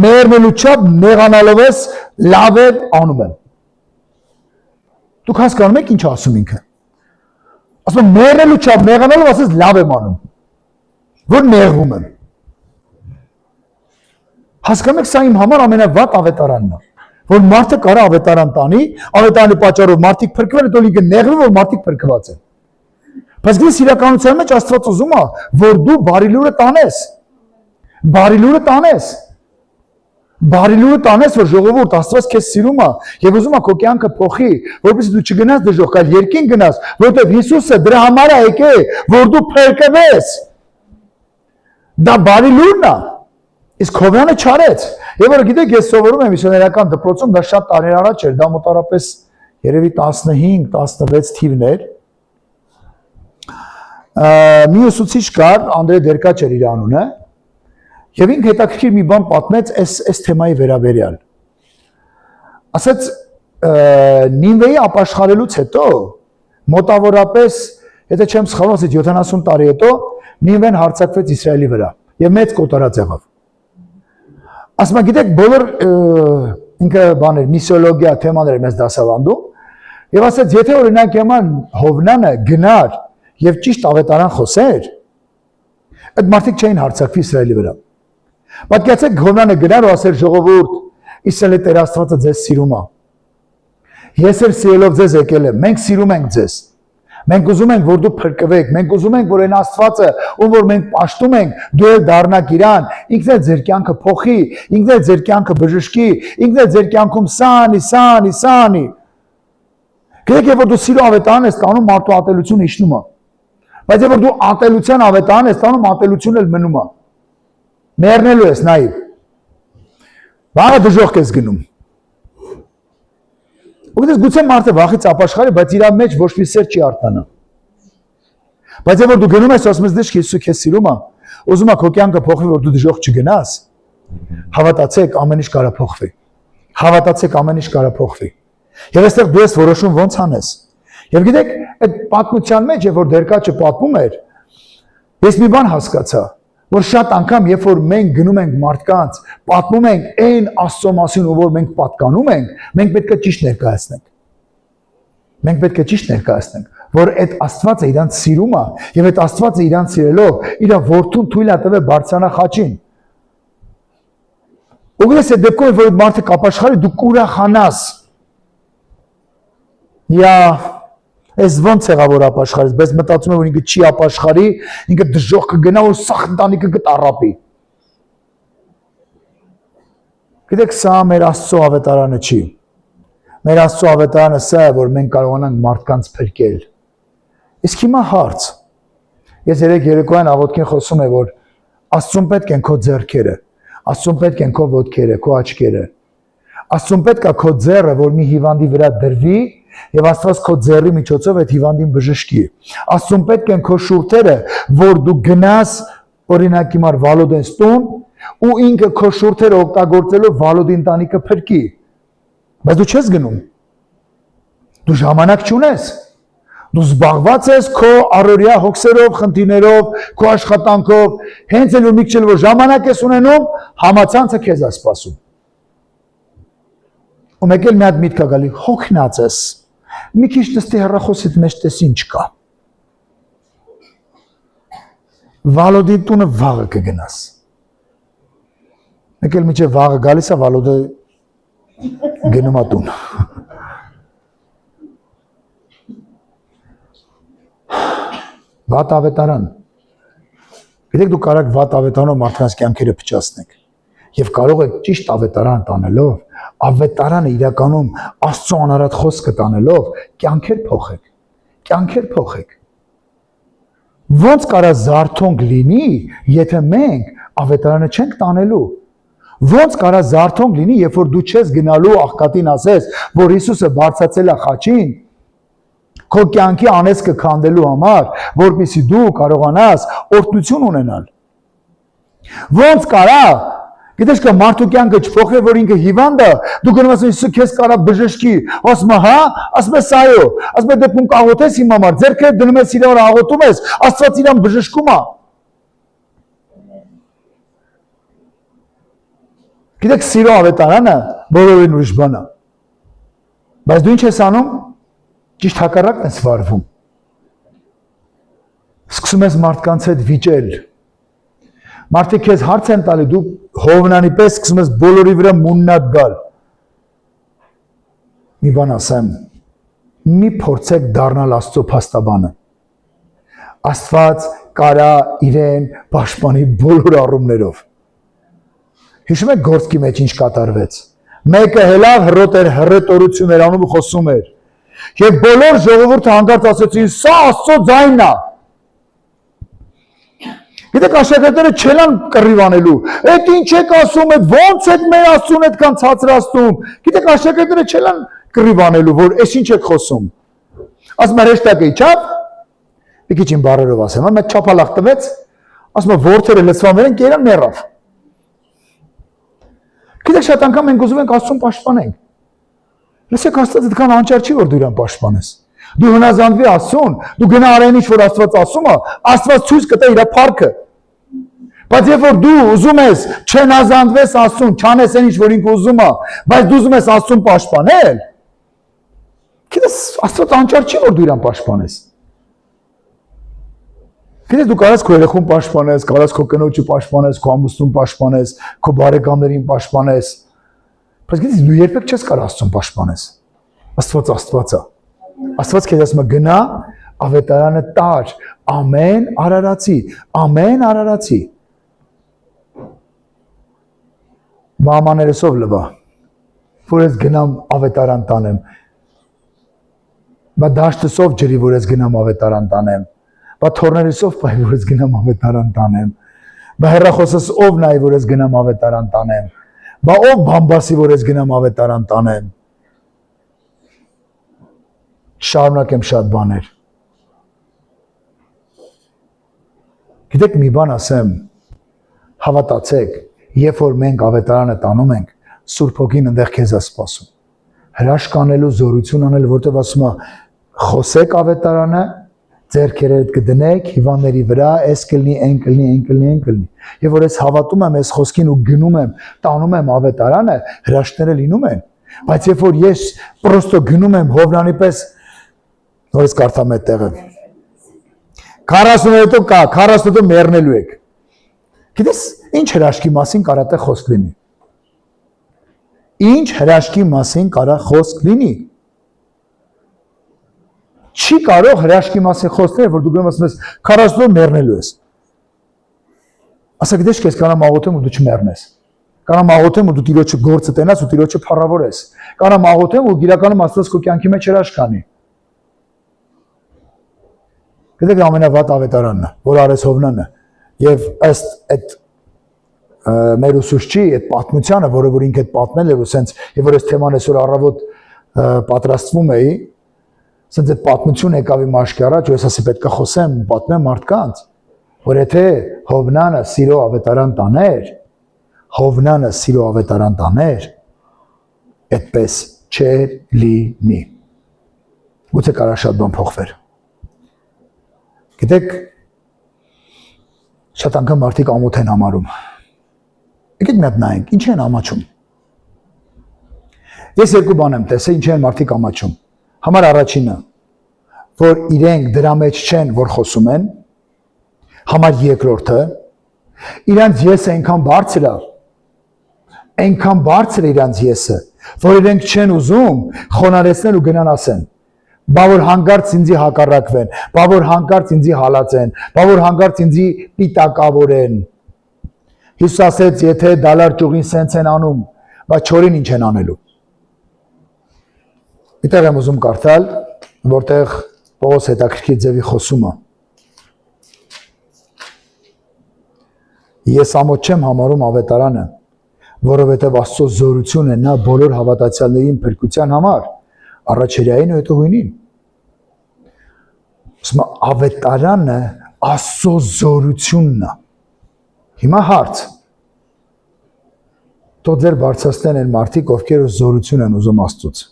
«Մեռնելու չափ նեղանալով ես լավ է անում եմ»։ Դուք հասկանում եք ինչ ասում ինքը։ Ասում եմ մեռնելու չափ նեղանալով ասես լավ եմ անում։ Որ նեղվում եմ։ Հասկանում եք, սա իմ համար ամենավատ ավետարանն է, որ մարդը կարա ավետարան տանի, ավետարանի պատճառով մարդիկ փրկվել են, դոլիկը նեղվում, որ մարդիկ փրկված են։ Բայց գիտես իրականության մեջ Աստված ուզում է, որ դու բարի լուրը տանես։ Բարի լուրը տանես։ Բարի լուրը տանես, որ ժողովուրդ Աստված քեզ սիրում է եւ ուզում է քո կյանքը փոխի, որովհետեւ դու չգնաս դժոխք, այլ երկին գնաս, որովհետեւ Հիսուսը դրա համար է եկել, որ դու փրկվես։ Դա բարի լուրն է։ Իսկ Հովնանը չարեց։ Եվ որ գիտեք, ես սովորում եմ միսիոներական դպրոցում, դա շատ տարիներ առաջ էր, դա մոտավորապես երևի 15-16 թիվներ։ Մի ուսուցիչ կար, Անդրեյ Դերկաչ էր իր անունը, եւ ինքը հետաքրքիր մի բան պատմեց այս թեմայի վերաբերյալ։ Ասեց Նինվեի ապաշխարելուց հետո մոտավորապես, եթե չեմ սխալվում, 70 տարի հետո Նինվեն հարձակվեց Իսրայելի վրա եւ մեծ կոտորած եղավ։ Ասում եք, գիտեք, բոլոր ինքը բաներ, միսիոլոգիա թեմաներ մեզ դասավանդում եւ ասեց, եթե օրինակ Եման Հովնանը գնար եւ ճիշտ ավետարան խոսեր, այդ մարդիկ չէին հարձակվի Իսրայելի վրա։ Պատկերացեք, Հովնանը գնար ու ասեր ժողովուրդ, Իսրայելի Տեր Աստվածը ձեզ սիրում է։ Ես էլ սիրելով ձեզ եկել եմ, մենք սիրում ենք ձեզ։ Մենք ուզում ենք, որ դու փրկվեք, մենք ուզում ենք, որ այն Աստվածը, ում որ մենք պաշտում ենք, դու էլ դառնաք իրան, ինքն էլ ձեր կյանքը փոխի, ինքն էլ ձեր կյանքը բժշկի, ինքն էլ ձեր կյանքում սանի։ Գիտեք, որ դու սիրո ավետարան ես տանում, մարդու ատելությունը իջնում է։ Բայց որ դու ատելության ավետարան ես տանում, ատելությունն էլ մնում է։ Մեռնելու ես, նայ։ Վաղը դժոխք ես գնում։ Ուղղակի գուցե մարդը վախից ապաշխարի, բայց իր մեջ ոչ մի սեր չի արտանա։ Բայց որ դու գնում ես, ասում ես դες Հիսուսը քեզ սիրում է, ուզում է քո կյանքը փոխվի, որ դու դժոխք չգնաս, հավատացեք, ամեն ինչ կարա փոխվի։ Հավատացեք, ամեն ինչ կարա փոխվի։ Եվ այստեղ դու ես որոշում ոնց անես։ Եվ գիտեք, այդ պատմության մեջ, որ Դերկաչը պատմում էր, ես մի բան հասկացա, որ շատ անգամ, երբ որ մենք գնում ենք մարդկանց, պատմում ենք այն Աստծո մասին, որ մենք պատկանում ենք, մենք պետք է ճիշտ ներկայացնենք։ Մենք պետք է ճիշտ ներկայացնենք, որ այդ Աստվածը իրանց սիրում է, եւ այդ Աստվածը իրանց սիրելով, իր որդուն թույլ է տվել բարձրանա խաչին։ Ուղղակի այդ դեպքում, որ մարդը կապաշխարի, դու կուրախանաս։ Այս ոնց եղավ որ ապաշխարեց, բայց մտածում եմ որ ինքը չի ապաշխարի, ինքը դժոխք կգնա ու սախ ընտանիքը կտառապի։ Գիտեք, սա մեր Աստծո ավետարանը չի։ Մեր Աստծո ավետարանը սա է, որ մենք կարողանանք մարդկանց փրկել։ Իսկ հիմա հարց։ Ես երեկոյան աղոթքին խոսում եմ, որ Աստծուն պետք են քո ձեռքերը, Աստծուն պետք են քո ոտքերը, քո աչքերը։ Աստծուն պետք է քո ձեռը, որ մի հիվանդի վրա դրվի, եւ Աստված քո ձեռի միջոցով այդ հիվանդին բժշկի։ Աստծուն պետք են քո շուրթերը, որ դու գնաս օրինակ հիմար Վալոդենս տուն ու ինքը քո շուրթերը օգտագործելով Վալոդի ընտանիքը փրկի։ Բայց դու չես գնում։ Դու ժամանակ չունես։ Դու զբաղված ես քո առօրյա հոգսերով, խնդիրներով, քո աշխատանքով, հենց էլ ու մի քիչ որ ժամանակ ես ունենում, համացանցը քեզ է սպասում։ Ու մեկ էլ մի հատ միտք է գալի, հոգնած ես։ Մի քիչ նստի հեռախոսիդ մեջ տես ինչ կա։ Վալոդի տունը վաղը կգնաս։ Մեկ էլ միջև վաղը գալիս է Վալոդը գնում է տուն։ Վատ ավետարան։ Գիտեք դու կարող եք վատ ավետարանով մարդկանց կյանքերը փչացնեք։ Եվ կարող եք ճիշտ ավետարան տանելով, ավետարանը իրականում Աստծո անարատ խոսքը տանելով կյանքեր փոխեք։ Կյանքեր փոխեք։ Ոնց կարա զարթոնք լինի, եթե մենք ավետարանը չենք տանելու։ Ոնց կարա զարթոնք լինի, երբ որ դու չես գնալու աղքատին ասես, որ Հիսուսը բարձրացել է խաչին, քո կյանքի անեծքը քանդելու համար, որպեսզի դու կարողանաս օրհնություն ունենալ։ Ոնց կարա, գիտես կա մարդու կյանքը չփոխվի, որ ինքը հիվանդ է, դու գնում ես Հիսուսը քեզ կարա բժշկի, ասում է, հա, ասում ես այո, ասում է դեպքում կաղոթես իմ համար, ձեռքերը դնում ես իրար աղոթում ես, Աստված իրան բժշկում է։ Գիտեք, սիրո ավետարանը բոլորին ուրիշ բան է։ Բայց դու ինչ ես անում։ Ճիշտ հակառակն ես վարվում։ Սկսում ես մարդկանց հետ վիճել։ Մարդիկ քեզ հարց են տալի, դու Հովնանի պես սկսում ես բոլորի վրա մուննատ գալ։ Մի բան ասեմ, մի փորձեք դառնալ Աստծո փաստաբանը։ Աստված կարա իրեն պաշտպանի բոլոր առումներով։ Հիշում եք գործքի մեջ ինչ կատարվեց։ Մեկը հելավ հրոտ էր, հռետորություն էր անում ու խոսում էր։ Եվ բոլոր ժողովուրդը հանկարծ ասեցին, սա Աստծո ձայնն է։ Գիտեք, աշակերտները չեն կռիվ անելու։ Այդ ինչ եք ասում, այդ ո՞նց եք մեր Աստծուն այդքան ցածրացնում։ Գիտեք, աշակերտները չեն կռիվ անելու, որ այս ինչ եք խոսում։ Ասում է հեշտակը իջավ։ Մի քիչ իմ բառերով ասեմ, մեկ չափալախ տվեց, ասում է որդերը լցվան են, կերան մեռավ։ Գիտեք, շատ անգամ մենք ուզում ենք Աստծուն պաշտպանենք։ Լսեք, Աստված այդքան անճար չի, որ դու իրան պաշտպանես։ Դու հնազանդվի Աստծուն, դու գնա արեն ինչ որ Աստված ասում է, Աստված ցույց կտա իր փառքը։ Բայց երբ որ դու ուզում ես չհնազանդվես Աստծուն, չանես այն ինչ որ ինքը ուզում է, բայց դու ուզում ես Աստծուն պաշտպանել, գիտես, Աստված անճար չի, որ դու իրան պաշտպանես։ Գիտես, դու կարաս քո երեխուն պաշտպանես, կարաս քո կնոջը պաշտպանես, քո ամուսնուն պաշտպանես, քո բարեկամներին պաշտպանես։ Բայց գիտես, դու երբեք չես կարող Աստծուն պաշտպանես։ Աստված Աստված է։ Աստված քեզ ասում է գնա, ավետարանը տար, ամեն արարածի։ Մամաներեսով լվա, որ ես գնամ ավետարան տանեմ։ Բա դաշտսով ջրի, որ ես գնամ ավետարան տանեմ։ Բա թորներիսով պայ, որ ես գնամ ավետարան տանեմ։ Բա հեռախոսս ով նայի, որ ես գնամ ավետարան տանեմ։ Բա ով բամբասի, որ ես գնամ ավետարան տանեմ։ Շարունակեմ շատ բաներ։ Գիտեք, մի բան ասեմ, հավատացեք, երբ որ մենք ավետարանը տանում ենք, Սուրբ Հոգին այնտեղ քեզ է սպասում։ Հրաշք անելու, զորություն անել, որտեղ ասում է, խոսեք ավետարանը, ձեռքերդ կդնեք հիվանդների վրա, այս կլինի, այն կլինի։ Եվ որ ես հավատում եմ այս խոսքին ու գնում եմ, տանում եմ ավետարանը, հրաշքները լինում են։ Բայց երբ որ ես պրոստո գնում եմ Հովնանի պես, նորից կարդամ այդ տեղը։ 40 հետո կա, 40 հետո մեռնելու եք։ Գիտես, ինչ հրաշքի մասին կարա թե խոսք լինի։ Ինչ հրաշքի մասին կարա խոսք լինի։ Չի կարող հրաշքի մասին խոսքել, որ դու գնում ասում ես 40-ով մեռնելու ես։ Ասա գիտես, քեզ կանամ աղոթեմ ու դու չմեռնես։ Կանամ աղոթեմ ու դու Տիրոջը գործը տենաս ու Տիրոջը փառավորես։ Կանամ աղոթեմ ու իրականում Աստված քո կյանքի մեջ հրաշքանի։ Գիտեք ամենավատ ավետարանն է, որ արեց Հովնանը, եւ ըստ այդ մեր ուսուցչի այդ պատմությանը, որը որ ինքը պատմել էր ու սենց, եւ որ այս թեման այսօր առավոտ պատրաստվում էի, սենց այդ պատմությունը եկավ իմ աչքի առաջ, ու ես ասի պետք է խոսեմ, պատմեմ մարդկանց, որ եթե Հովնանը սիրո ավետարան տաներ, Հովնանը սիրո ավետարան տաներ, այդպես չէր լինի։ Գուցե կարա շատ բան փոխվեր։ Գիտեք, շատ անգամ մարդիկ ամոթ են համարում։ Եկեք մի հատ նայենք, ինչ են ամաչում։ Ես երկու բան եմ տեսել, ինչ են մարդիկ ամաչում։ Համար առաջինը, որ իրենք դրա մեջ չեն, որ խոսում են, համար երկրորդը, իրանց եսը այնքան բարձր է իրանց եսը, որ իրենք չեն ուզում խոնարհեցնել ու գնան ասեն, բա որ հանկարծ ինձի հակառակվեն, բա որ հանկարծ ինձի հալածեն, բա որ հանկարծ ինձի պիտակավորեն։ Հիսուս ասեց, եթե դալար ճյուղին սենց են անում, բա չորին ինչ են անելու։ Այդտեղ եմ ուզում կարդալ, որտեղ Պողոս հետաքրքիր ձևի խոսում է։ Ես ամոթ չեմ համարում ավետարանը, որովհետև Աստծո զորությունը նա բոլոր հավատացյալներին փրկության համար, առաջերային ու հետո հույնին։ Ասում է ավետարանը Աստծո զորությունն է։ Հիմա հարց։ Թող ձեր բարձրացնեն են մարդիկ, ովքեր զորություն են ուզում Աստծուց։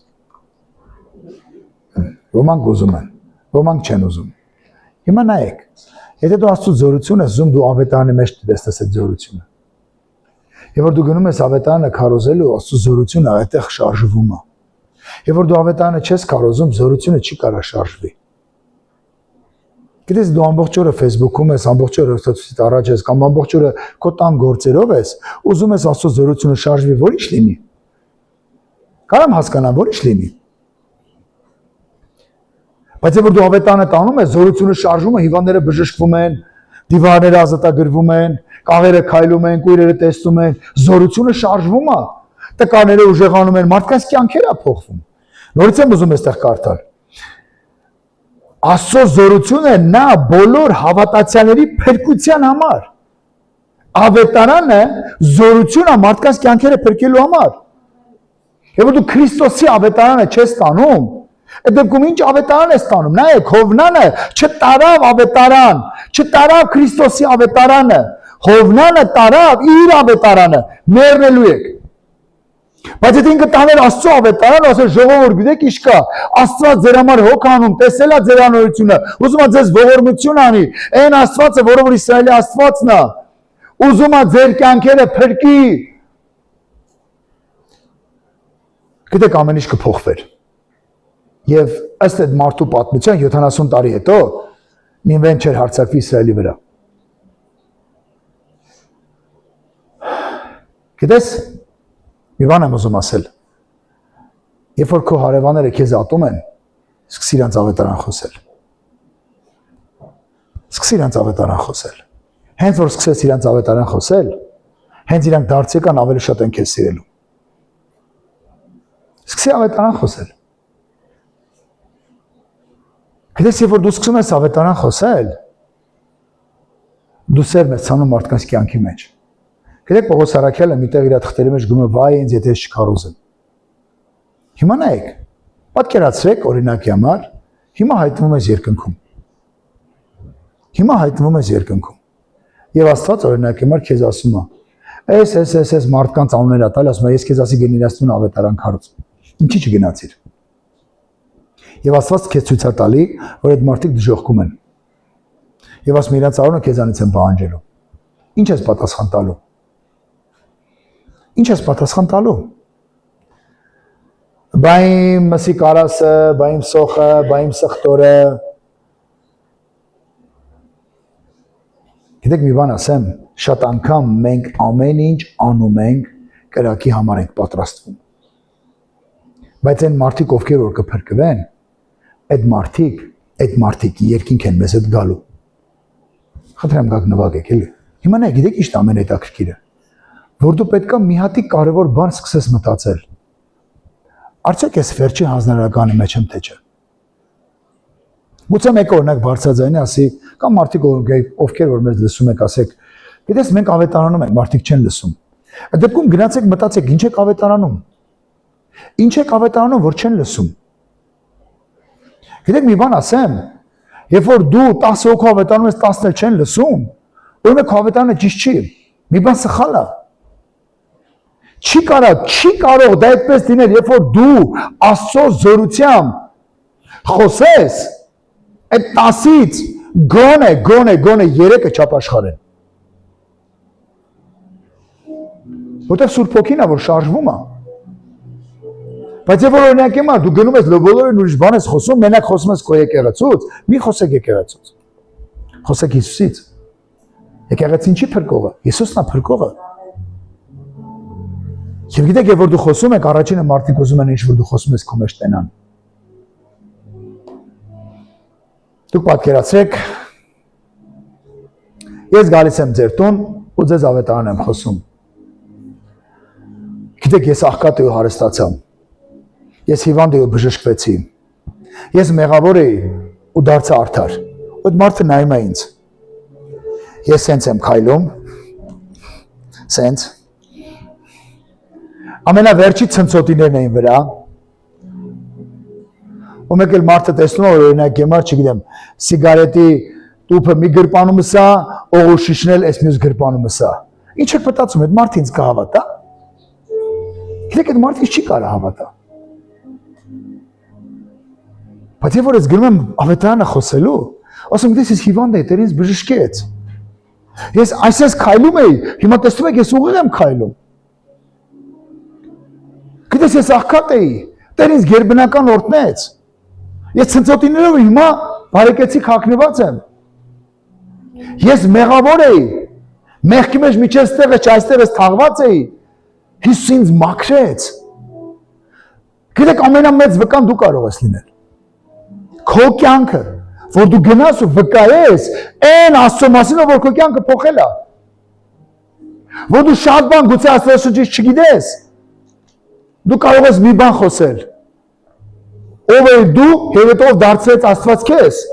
Ոմանք ուզում են, ոմանք չեն ուզում։ Հիմա նայեք, եթե դու Աստծո զորություն ես ուզում, դու ավետարանի մեջ տեսնես այդ զորությունը։ Եվ որ դու գնում ես ավետարանը քարոզելու, Աստծո զորությունը այդտեղ շարժվում է։ Եվ որ դու ավետարանը չես քարոզում, զորությունը չի կարա շարժվի։ Գիտես դու ամբողջ օրը Facebook-ում ես, ամբողջ օրը հեռուստացույցից առաջ ես, կամ ամբողջ օրը քո տան գործերով ես, ուզում ես Աստծո զորությունը շարժվի, որ ինչ լինի։ Կարամ հասկանամ, որ ինչ լինի։ Բայց եթե դու ավետարանը տանում ես, զորությունը շարժվում է, հիվանդները բժշկվում են, դիվարները ազատագրվում են, կաղերը քայլում են, կույրերը տեսնում են, զորությունը շարժվում է, տկաները ուժեղանում են, մարդկանց կյանքերը փոխվում։ Նորից եմ ուզում այստեղ կարդալ։ Աստծո զորությունը նա բոլոր հավատացյալների փրկության համար։ Ավետարանը զորություն է մարդկանց կյանքերը փրկելու համար։ Եվ դու Քրիստոսի ավետարանը չես տանում, այդ դեպքում ինչ ավետարան ես տանում։ Նայեք, Հովնանը չտարավ ավետարան, չտարավ Քրիստոսի ավետարանը, Հովնանը տարավ իր ավետարանը, մեռնելու եք։ Բայց եթե ինքը տաներ Աստծո ավետարան, ասել ժողովուրդ, գիտեք ինչ կա, Աստված ձեր համար հոգ անում, տեսել է ձեր անօրությունը, ուզում է ձեզ ողորմություն անի, այն Աստվածը, որը որ Իսրայելի Աստվածն է, ուզում է ձեր կյանքերը փրկի։ Գիտեք ամեն ինչ կփոխվեր։ Եվ ըստ այդ մարդու պատմության 70 տարի հետո Նինվեն չէր հարձակվի Իսրայելի վրա։ Գիտես, մի բան եմ ուզում ասել։ Երբ որ քո հարևանները քեզ ատում են, սկսի իրանց ավետարան խոսել։ Սկսի իրանց ավետարան խոսել։ Հենց որ սկսես իրանց ավետարան խոսել, հենց իրանք դարձեկան ավելի շատ են քեզ սիրելու։ Սկսի ավետարան խոսել։ Գիտես, երբ որ դու սկսում ես ավետարան խոսել, դու սեր ես ցանում մարդկանց կյանքի մեջ։ Գիտեք, Պողոս Արաքյալը միտեղ իր թղթերի մեջ գում է վայ ինձ եթե ես չքարոզեմ։ Հիմա նայեք, պատկերացրեք օրինակի համար, հիմա հայտնվում ես երկնքում։ Հիմա հայտնվում ես երկնքում։ Եվ Աստված օրինակի համար քեզ ասում է. «Էս մարդկանց անուններ ատալ, ասում է, ես քեզ ասի գնիրաստուն ավետարան քարոզ»։ Ինչի՞ չգնացիր։ Եվ Աստված քեզ ցույց է տալի, որ այդ մարդիկ դժոխքում են։ Եվ ասում իրանց արունը քեզանից են պահանջելու։ Ինչ ես պատասխան տալու։ Ինչ ես պատասխան տալու։ Բա իմ մսի կարասը, բա իմ սոխը, բա իմ սխտորը։ Գիտեք մի բան ասեմ, շատ անգամ մենք ամեն ինչ անում ենք, կրակի համար ենք պատրաստվում։ Բայց այն մարդիկ, ովքեր որ կփրկվեն, այդ մարդիկ երկինք են մեզ հետ գալու։ Խնդրեմ գաք նվագեք էլի։ Հիմա նայեք, գիտեք ի՞նչն ամեն հետաքրքիրը։ որ դու պետք է մի հատի կարևոր բան սկսես մտածել։ Արդյոք ես վերջի հանձնարարականի մեջ եմ թե չէ։ Գուցե մեկ օրինակ բարձրաձայնի ասի, կամ մարդիկ ովքեր որ մեզ լսում եք, ասեք, գիտես մենք ավետարանում ենք, մարդիկ չեն լսում։ Այդ դեպքում գնացեք մտածեք, ինչ եք ավետարանում։ Ինչ եք ավետարանում, որ չեն լսում։ Գիտեք մի բան ասեմ, երբ որ դու 10 հոգու ավետարանում ես, 10-ն էլ չեն լսում, ուրեմն քո ավետարանը ճիշտ չի։ Մի բան սխալ է։ Չի կարող դա այդպես լինել, երբ որ դու Աստծո զորությամբ խոսես, այդ 10-ից գոնե 3-ը չապաշխարեն։ Որտեղ Սուրբ Հոգին է, որ շարժվում է։ Բայց երբ որ օրինակ եմա դու գնում ես բոլորին ուրիշ բան ես խոսում, մենակ խոսում ես քո եկեղեցուց, մի խոսեք եկեղեցուց։ Խոսեք Հիսուսից։ Եկեղեցին չի փրկողը, Հիսուսն է փրկողը։ Եվ գիտեք, երբ որ դու խոսում ես, առաջինը մարդիկ ուզում են ինչ որ դու խոսում ես քո մեջ տենան։ Դուք պատկերացրեք, ես գալիս եմ ձեր տուն ու ձեզ ավետարան եմ խոսում։ Գիտեք, ես աղքատ էի ու հարստացա։ Ես հիվանդ էի ու բժշկվեցի։ Ես մեղավոր էի ու դարձա արդար։ Այդ մարդը նայում է ինձ։ Ես սենց եմ քայլում։ Սենց։ Ամենավերջի ցնցոտիներն էին վրա։ Ու մեկ էլ մարդը տեսնում է, որ օրինակ եմար, չգիտեմ, սիգարետի տուփը մի գրպանումս է, օղու շիշն էլ այս մյուս գրպանումս է։ Ինչ եք մտածում, այդ մարդը ինձ կհավատա։ Գիտեք, այդ մարդը չի կարող հավատա։ Բայց երբ որ ես գնում եմ ավետարանը խոսելու, ասում գիտես, ես հիվանդ էի, Տեր ինձ բժշկեց։ Ես այսպես քայլում էի, հիմա տեսնում եք, ես ուղիղ եմ քայլում։ Գիտես, ես աղքատ էի, Տեր ինձ գերբնական օրհնեց։ Ես ցնցոտիներով հիմա բարեկեցի հագնված եմ։ Ես մեղավոր էի։ Մեղքի մեջ միջև ստեղը չայստեղս թաղված էի։ Հիսուս ինձ մաքրեց։ Գիտեք, ամենամեծ վկան դու կարող ես լինել։ Քո կյանքը, որ դու գնաս ու վկայես, այն Աստծո մասին, որ քո կյանքը փոխել է։ Որ դու շատ բան գուցե Աստվածաշնչից չգիտես։ Դու կարող ես մի բան խոսել։ Ով է դու, հետո դարձրեց Աստված քեզ։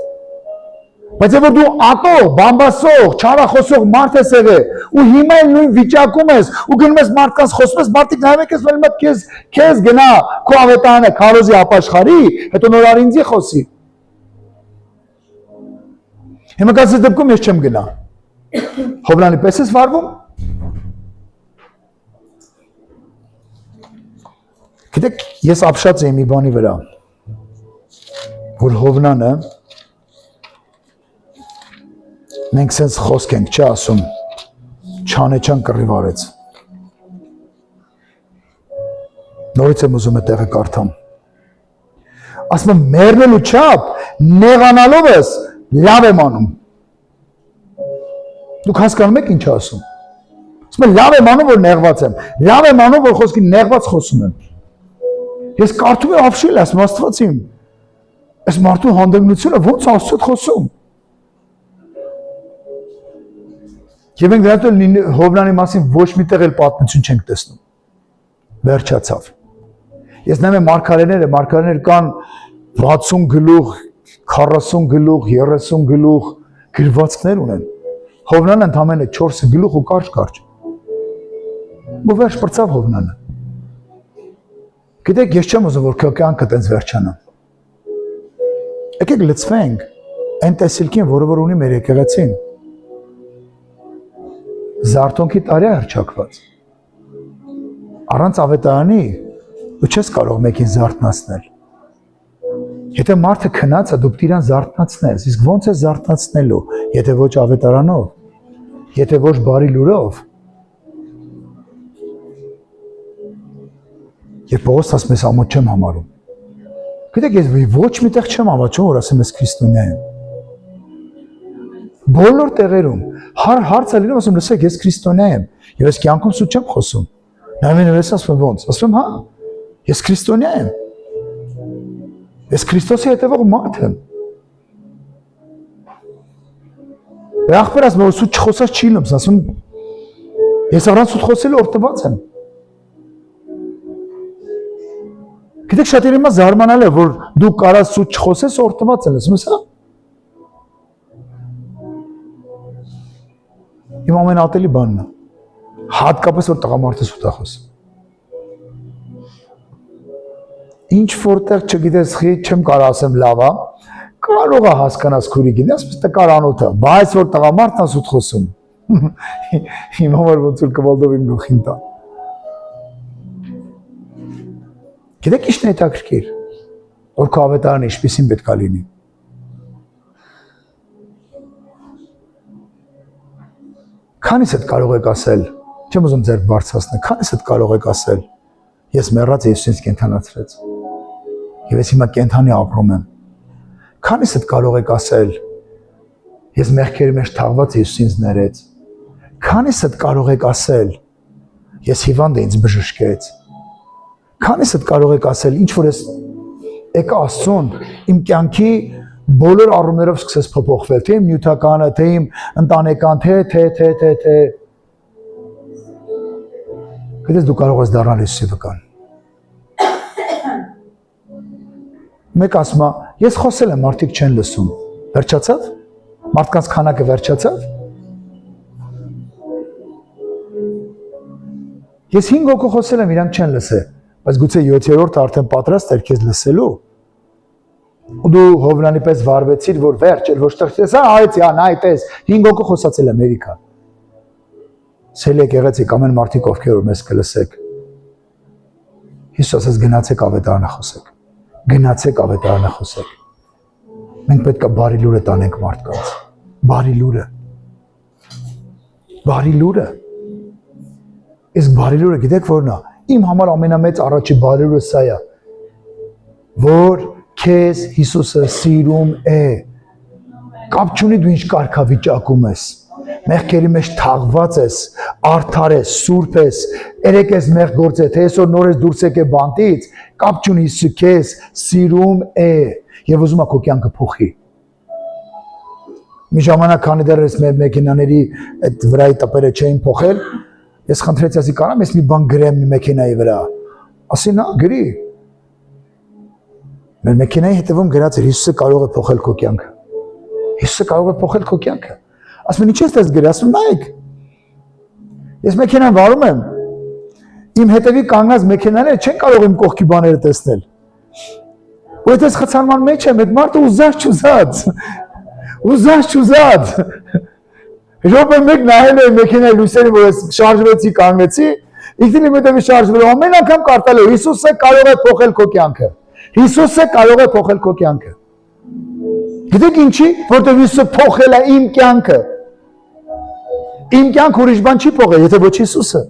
Բայց երբ դու ատող, բամբասող, չարախոսող մարդ ես եղել, ու հիմա էլ նույն վիճակում ես, ու գնում ես մարդկանց խոսում ես, մարդիկ նայում եք ես, որ հիմա քեզ գնա քո ավետարանը քարոզի ապաշխարի, հետո նոր ինձի խոսի։ Հիմա կասես դեպքում ես չեմ գնա։ Հովնանի պես ես վարվում։ Գիտեք, ես ապշած եմ մի բանի վրա, որ Հովնանը մենք սենց խոսք ենք, չի ասում, չանեչան կռիվ արեց։ Նորից եմ ուզում է տեղը կարդամ։ Ասում եմ, մեռնելու չափ, նեղանալով ես, լավ եմ անում։ Դուք հասկանում եք ինչ ասում։ Ասում եմ, լավ եմ անում, որ նեղված եմ, լավ եմ անում, որ խոսքի նեղված խոսում եմ։ Ես կարդում եմ ապշել, ասում Աստված իմ, այս մարդու հանդգնությունը ոնց Աստծոդ խոսում։ Եվ մենք դրանով Հովնանի մասին ոչ մի տեղ էլ պատմություն չենք տեսնում։ Վերջացավ։ Ես նայում եմ մարգարեները կան 60 գլուխ, 40 գլուխ, 30 գլուխ գրվածքներ ունեն։ Հովնանը ընդամենը 4 գլուխ ու կարճ։ Ու վերջ պրծավ Հովնանը։ Գիտեք, ես չեմ ուզում, որ քո կյանքը տենց վերջանա։ Եկեք լցվենք այն տեսիլքին, որը որ ունի մեր եկեղեցին։ Զարթոնքի տարի է հռչակված։ Առանց ավետարանի ու չես կարող մեկին զարթնացնել։ Եթե մարդը քնած է, դու պետք է իրան զարթնացնես, իսկ ո՞նց է զարթնացնելու, եթե ոչ ավետարանով, եթե ոչ բարի լուրով։ Երբ Պողոս ասում ես ամոթ չեմ համարում։ Գիտեք, ես ոչ մի տեղ չեմ ամաչում, որ ասեմ ես քրիստոնյա եմ։ Բոլոր տեղերում հարց է լինում, ասում լսեք, ես քրիստոնյա եմ, եւ ես կյանքում սուտ չեմ խոսում։ Նայում եմ ես ասում ոնց, ասում հա, ես քրիստոնյա եմ։ Ես Քրիստոսի հետևող մարդ եմ։ Ախպեր ասում որ սուտ չխոսած չի լինում, ասում Ես առանց սուտ խոսելու օրտնված եմ։ Գիտեք շատերի մա զարմանալ է, որ դու կարաս սուտ չխոսես օրտնված ես, լսում ես հա։ Իմ ամենատելի բանն է։ Հատկապես որ տղամարդը սուտ է խոսում։ Ինչ որտեղ չգիտես, չեմ կարող ասեմ լավ է, կարող է հասկանաս քուրի գիտես, տկար անոթը, բայց որ տղամարդն է սուտ խոսում։ Իմ համար ոնց որ կվալդով իմ գլխին տա։ Գիտեք ի՞նչն է հետաքրքիր, որ քո ավետարանը ինչպիսին պետք է լինի։ Քանիսդ կարող եք ասել, չեմ ուզում ձեր բարձրացնել, քանիսդ կարող եք ասել, ես մեռած Հիսուսից կենդանացրեց։ Եվ ես հիմա կենդանի ապրում եմ։ Քանիսդ կարող եք ասել, ես մեղքերի մեջ թաղված Հիսուսից ներեց։ Քանիսդ կարող եք ասել, ես հիվանդ ինձ բժշկեց։ Քանիսդ կարող եք ասել, ինչ որ ես եկա Աստծուն, իմ կյանքի բոլոր առումներով սկսես փոփոխվել, թե իմ նյութականը, թե իմ ընտանեկան, թե։ Գիտես դու կարող ես դառնալ Հիսուսի վկան։ Մեկ ասում է, ես խոսել եմ, մարդիկ չեն լսում։ Վերջացավ։ Մարդկանց քանակը վերջացավ։ Ես 5 հոգու խոսել եմ, իրանք չեն լսել, բայց գուցե 7-րդը արդեն պատրաստ էր քեզ լսելու։ Ու դու Հովնանի պես վարվեցիր, որ վերջ էր, ոչ տեղ այցի, նայ տես, 5 հոգու խոսացել Ամերիկա։ Սել եկեղեցի ամեն մարդիկ ովքեր որ մեզ կլսեք։ Հիսուս ասաց գնացեք ավետարանը խոսեք։ Գնացեք ավետարանը խոսեք։ Մենք պետք է բարի լուրը տանենք մարդկանց։ Բարի լուրը։ Բարի լուրը։ Իսկ բարի լուրը գիտեք որն է։ Իմ համար ամենամեծ առաջի բարի լուրը սա է, որ քեզ Հիսուսը սիրում է։ Կապ չունի դու ինչ կարգավիճակում ես։ Մեղքերի մեջ թաղված ես, արդար ես, սուրբ ես, երեք ես մեղ գործել, թե այսօր նոր ես դուրս եկել բանտից, կապ չունի Հիսուսը քեզ սիրում է եւ ուզում է քո կյանքը փոխի։ Մի ժամանակ քանի դեռ ես մեր մեքենաների այդ վրայի տպերը չէին փոխել, ես խնդրեցի ասի կարամ ես մի բան գրեմ մի մեքենայի վրա։ Ասի նա գրի։ Մեր մեքենայի հետևում գրած էր Հիսուսը կարող է փոխել քո կյանքը։ Հիսուսը կարող է փոխել քո կյանքը։ Ասում ինչ ես դες գրի, ասում նայեք։ Ես մեքենան վարում եմ։ Իմ հետևի կանգնած մեքենաները չեն կարող իմ կողքի բաները տեսնել։ Ու եթե խցանման մեջ եմ, այդ մարդը ուզած։ Րոպե մեկ նայել եմ մեքենայի լույսերը, որ ես շարժվեցի, կանգնեցի, ինքնին իմ հետևի շարժվելու ամեն անգամ կարդալ եմ Հիսուսը կարող է փոխել քո կյանքը։ Հիսուսը կարող է փոխել քո կյանքը։ Գիտեք ինչի, որտեղ Հիսուսը փոխել է իմ կյանքը։ Իմ կյանքը ուրիշ բան չի փոխել, եթե ոչ Հիսուսը։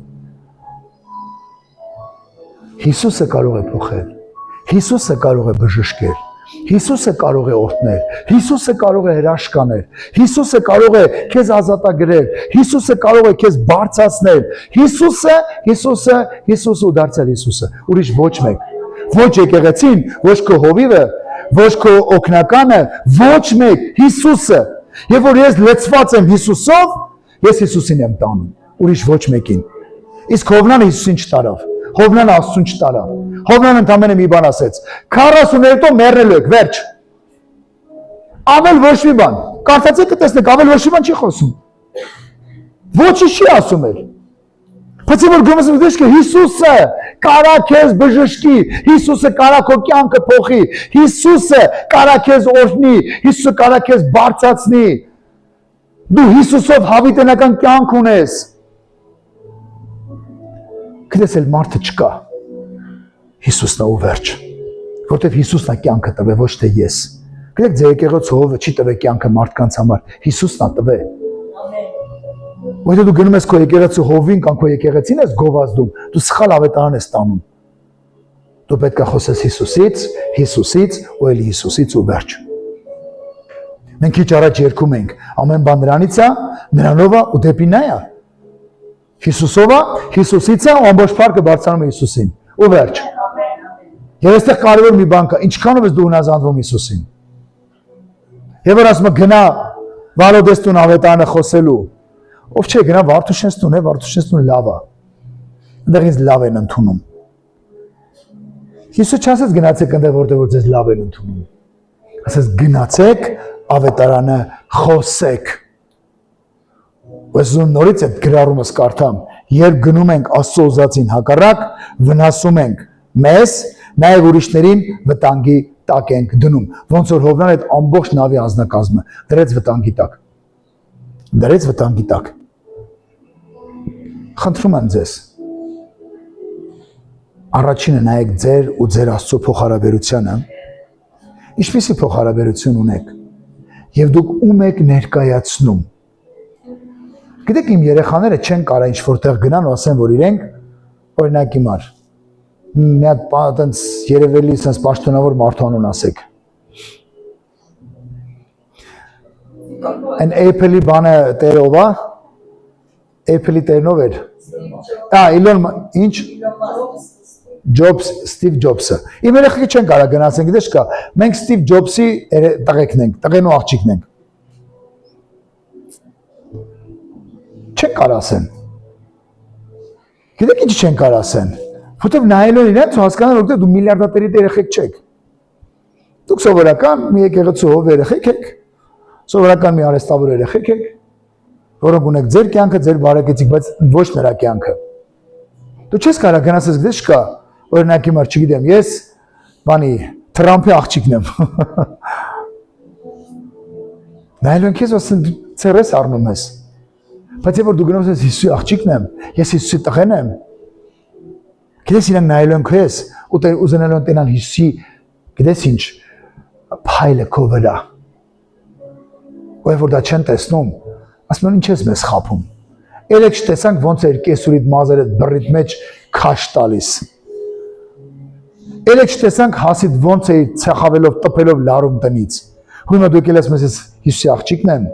Հիսուսը կարող է փոխել։ Հիսուսը կարող է բժշկել։ Հիսուսը կարող է օրհնել։ Հիսուսը կարող է հրաշքանել։ Հիսուսը կարող է քեզ ազատագրել։ Հիսուսը կարող է քեզ բարձրացնել։ Հիսուսը ու դարձյալ Հիսուսը։ Ուրիշ ոչ մեկ։ Ոչ եկեղեցին, ոչ քո հովիվը, ոչ քո օգնականը, ոչ մեկ, Հիսուսը։ Եվ որ ես լցված եմ Հիսուսով, ես Հիսուսին եմ տանում, ուրիշ ոչ մեկին։ Իսկ Հովնանը Հիսուսին չտարավ, Հովնանը Աստծուն չտարավ։ Հովնանը ընդամենը մի բան ասեց. 40 հետո մեռնելու եք, վերջ։ Ավել ոչ մի բան։ Կարդացեք կտեսնեք, ավել ոչ մի բան չի խոսում։ Ոչինչ չի ասում էլ։ Բայց որ գոմսում դες că Հիսուսը կարա քեզ բժշկի, Հիսուսը կարա քո կյանքը փոխի, Հիսուսը կարա քեզ օրհնի, Հիսուսը կարա քեզ բարձրացնի։ Դու Հիսուսով հավիտենական կյանք ունես։ Գիտես էլ մարդը չկա։ Հիսուսն է ու վերջ։ Որտեվ Հիսուսն է կյանքը տվել, ոչ թե ես։ Գիտեք ձեր եկեղեցով չի տվել կյանքը մարդկանց համար, Հիսուսն է տվել։ Որտեղ դու գնում ես քո եկեղեցու հովին կամ քո եկեղեցին ես գովազդում, դու սխալ ավետարան ես տանում։ Դու պետք է խոսես Հիսուսից, ու էլի Հիսուսից ու վերջ։ Մենք քիչ առաջ երգում ենք, ամեն բան նրանից է, նրանով է ու դեպի նա է։ Հիսուսով է, Հիսուսից է ու ամբողջ փառքը բարձրանում է Հիսուսին։ Ու վերջ։ Եվ այստեղ կարևոր մի բան կա, ինչքանով ես դու հնազանդվում Հիսուսին։ Եվ որ ասում է գնա Վարոդեստուն ավետարանը խոսելու։ Ով չէ գնա Վարդուշենցն է, Վարդուշենցն լավ է։ Այնտեղ ինձ լավ են ընդունում։ Հիսուսը չասեց գնացեք այնտեղ որտեղ որ ձեզ լավ են ընդունում։ Ասեց գնացեք ավետարանը խոսեք։ Ոսում նորից այդ գրառումս կարդամ, երբ գնում ենք Աստծո ուզածին հակառակ, վնասում ենք մեզ, նաև ուրիշներին վտանգի տակ ենք դնում։ Ոնց որ Հովնան այդ ամբողջ նավի անձնակազմը դրեց վտանգի տակ։ Դրեց վտանգի տակ։ Խնդրում եմ ձեզ, առաջինը նայեք ձեր ու ձեր Աստծո փոխհարաբերությանը, ինչպիսի փոխհարաբերություն ունեք, եւ դուք ում եք ներկայացնում։ Գիտեք, իմ երեխաները չեն կարա ինչ որտեղ գնան ու ասեն, որ իրենք օրինակ հիմար մի հատ այտենց երևելի sense պաշտոնավոր մարդու անուն ասեք։ Այն Apple-ի բանը տերը ով է։ Apple-ի տերն ով էր։ Իլոն ինչ Jobs, Steve Jobs-ը։ Իմ երեխեքը չեն կարա գնացեն, գիտես չկա։ Մենք Steve Jobs-ի տղեկն ենք, տղեն ու աղջիկն ենք։ Չեն կարա ասեն։ Գիտեք ինչ չեն կարա ասեն։ Որտեվ նայելով իրենց ու հասկանալ որ դու միլիարդատերի երեխեք չեք։ Դուք սովորական մի եկեղեցու երեխեք եք։ Սովորական մի արհեստավոր երեխեք եք, որոնք ունեք ձեր կյանքը, ձեր բարեկեցիկ, բայց ոչ նրա կյանքը։ Դու չես կարող գնացես գիտես չկա, օրինակ հիմա չգիտեմ, ես բանի Թրամփի աղջիկն եմ։ Նայելով քեզ ասեն ցերես առնում ես։ Բայց եթե դու գնաս ես Հիսուսի աղջիկն եմ, ես Հիսուսի տղեն եմ։ Գիտես իրեն նայելով քեզ ու ուզենալով տենալ Հիսուսի, գիտես ինչ, փայլը քո վրա։ Ու որ դա չեն տեսնում, ասում են ինչ ես մեզ խափում։ Ելեք չտեսանք ոնց էր կեսուրիդ մազերը բռիդ մեջ քաշ տալիս։ Ելեք չտեսանք հասիդ ոնց է ցախավելով տպելով լարում տնից։ Հիմա դուք ելես մեզ Հիսուսի աղջիկն են։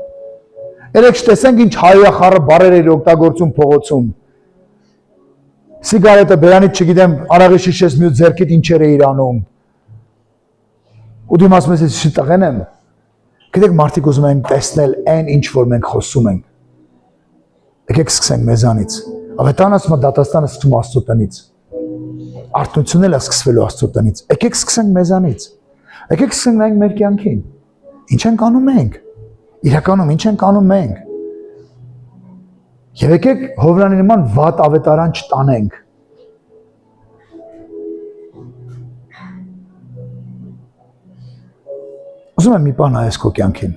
Ելեք չտեսանք ինչ հայախառը բարեր էր օգտագործում փողոցում։ Սիգարետը բերանից չգիտեմ արաղի շիշես մի ձերքիդ ինչեր է իրանում։ Ու դու ասում ես Հիսուսի տղեն եմ։ Գիտեք մարդիկ ուզում են տեսնել այն ինչ որ մենք խոսում ենք։ Եկեք սկսենք մեզանից։ Ավետարանը ասում է դատաստանը սկսում Աստծո տնից։ Արթունությունն էլ է սկսվելու Աստծո տնից։ Եկեք սկսենք մեզանից։ Եկեք սկսենք նայենք մեր կյանքին։ Ինչ ենք անում մենք։ Իրականում ինչ ենք անում մենք։ Եվ եկեք Հովրանի նման վատ ավետարան չտանենք։ Ուզում եմ մի բան նայես քո կյանքին։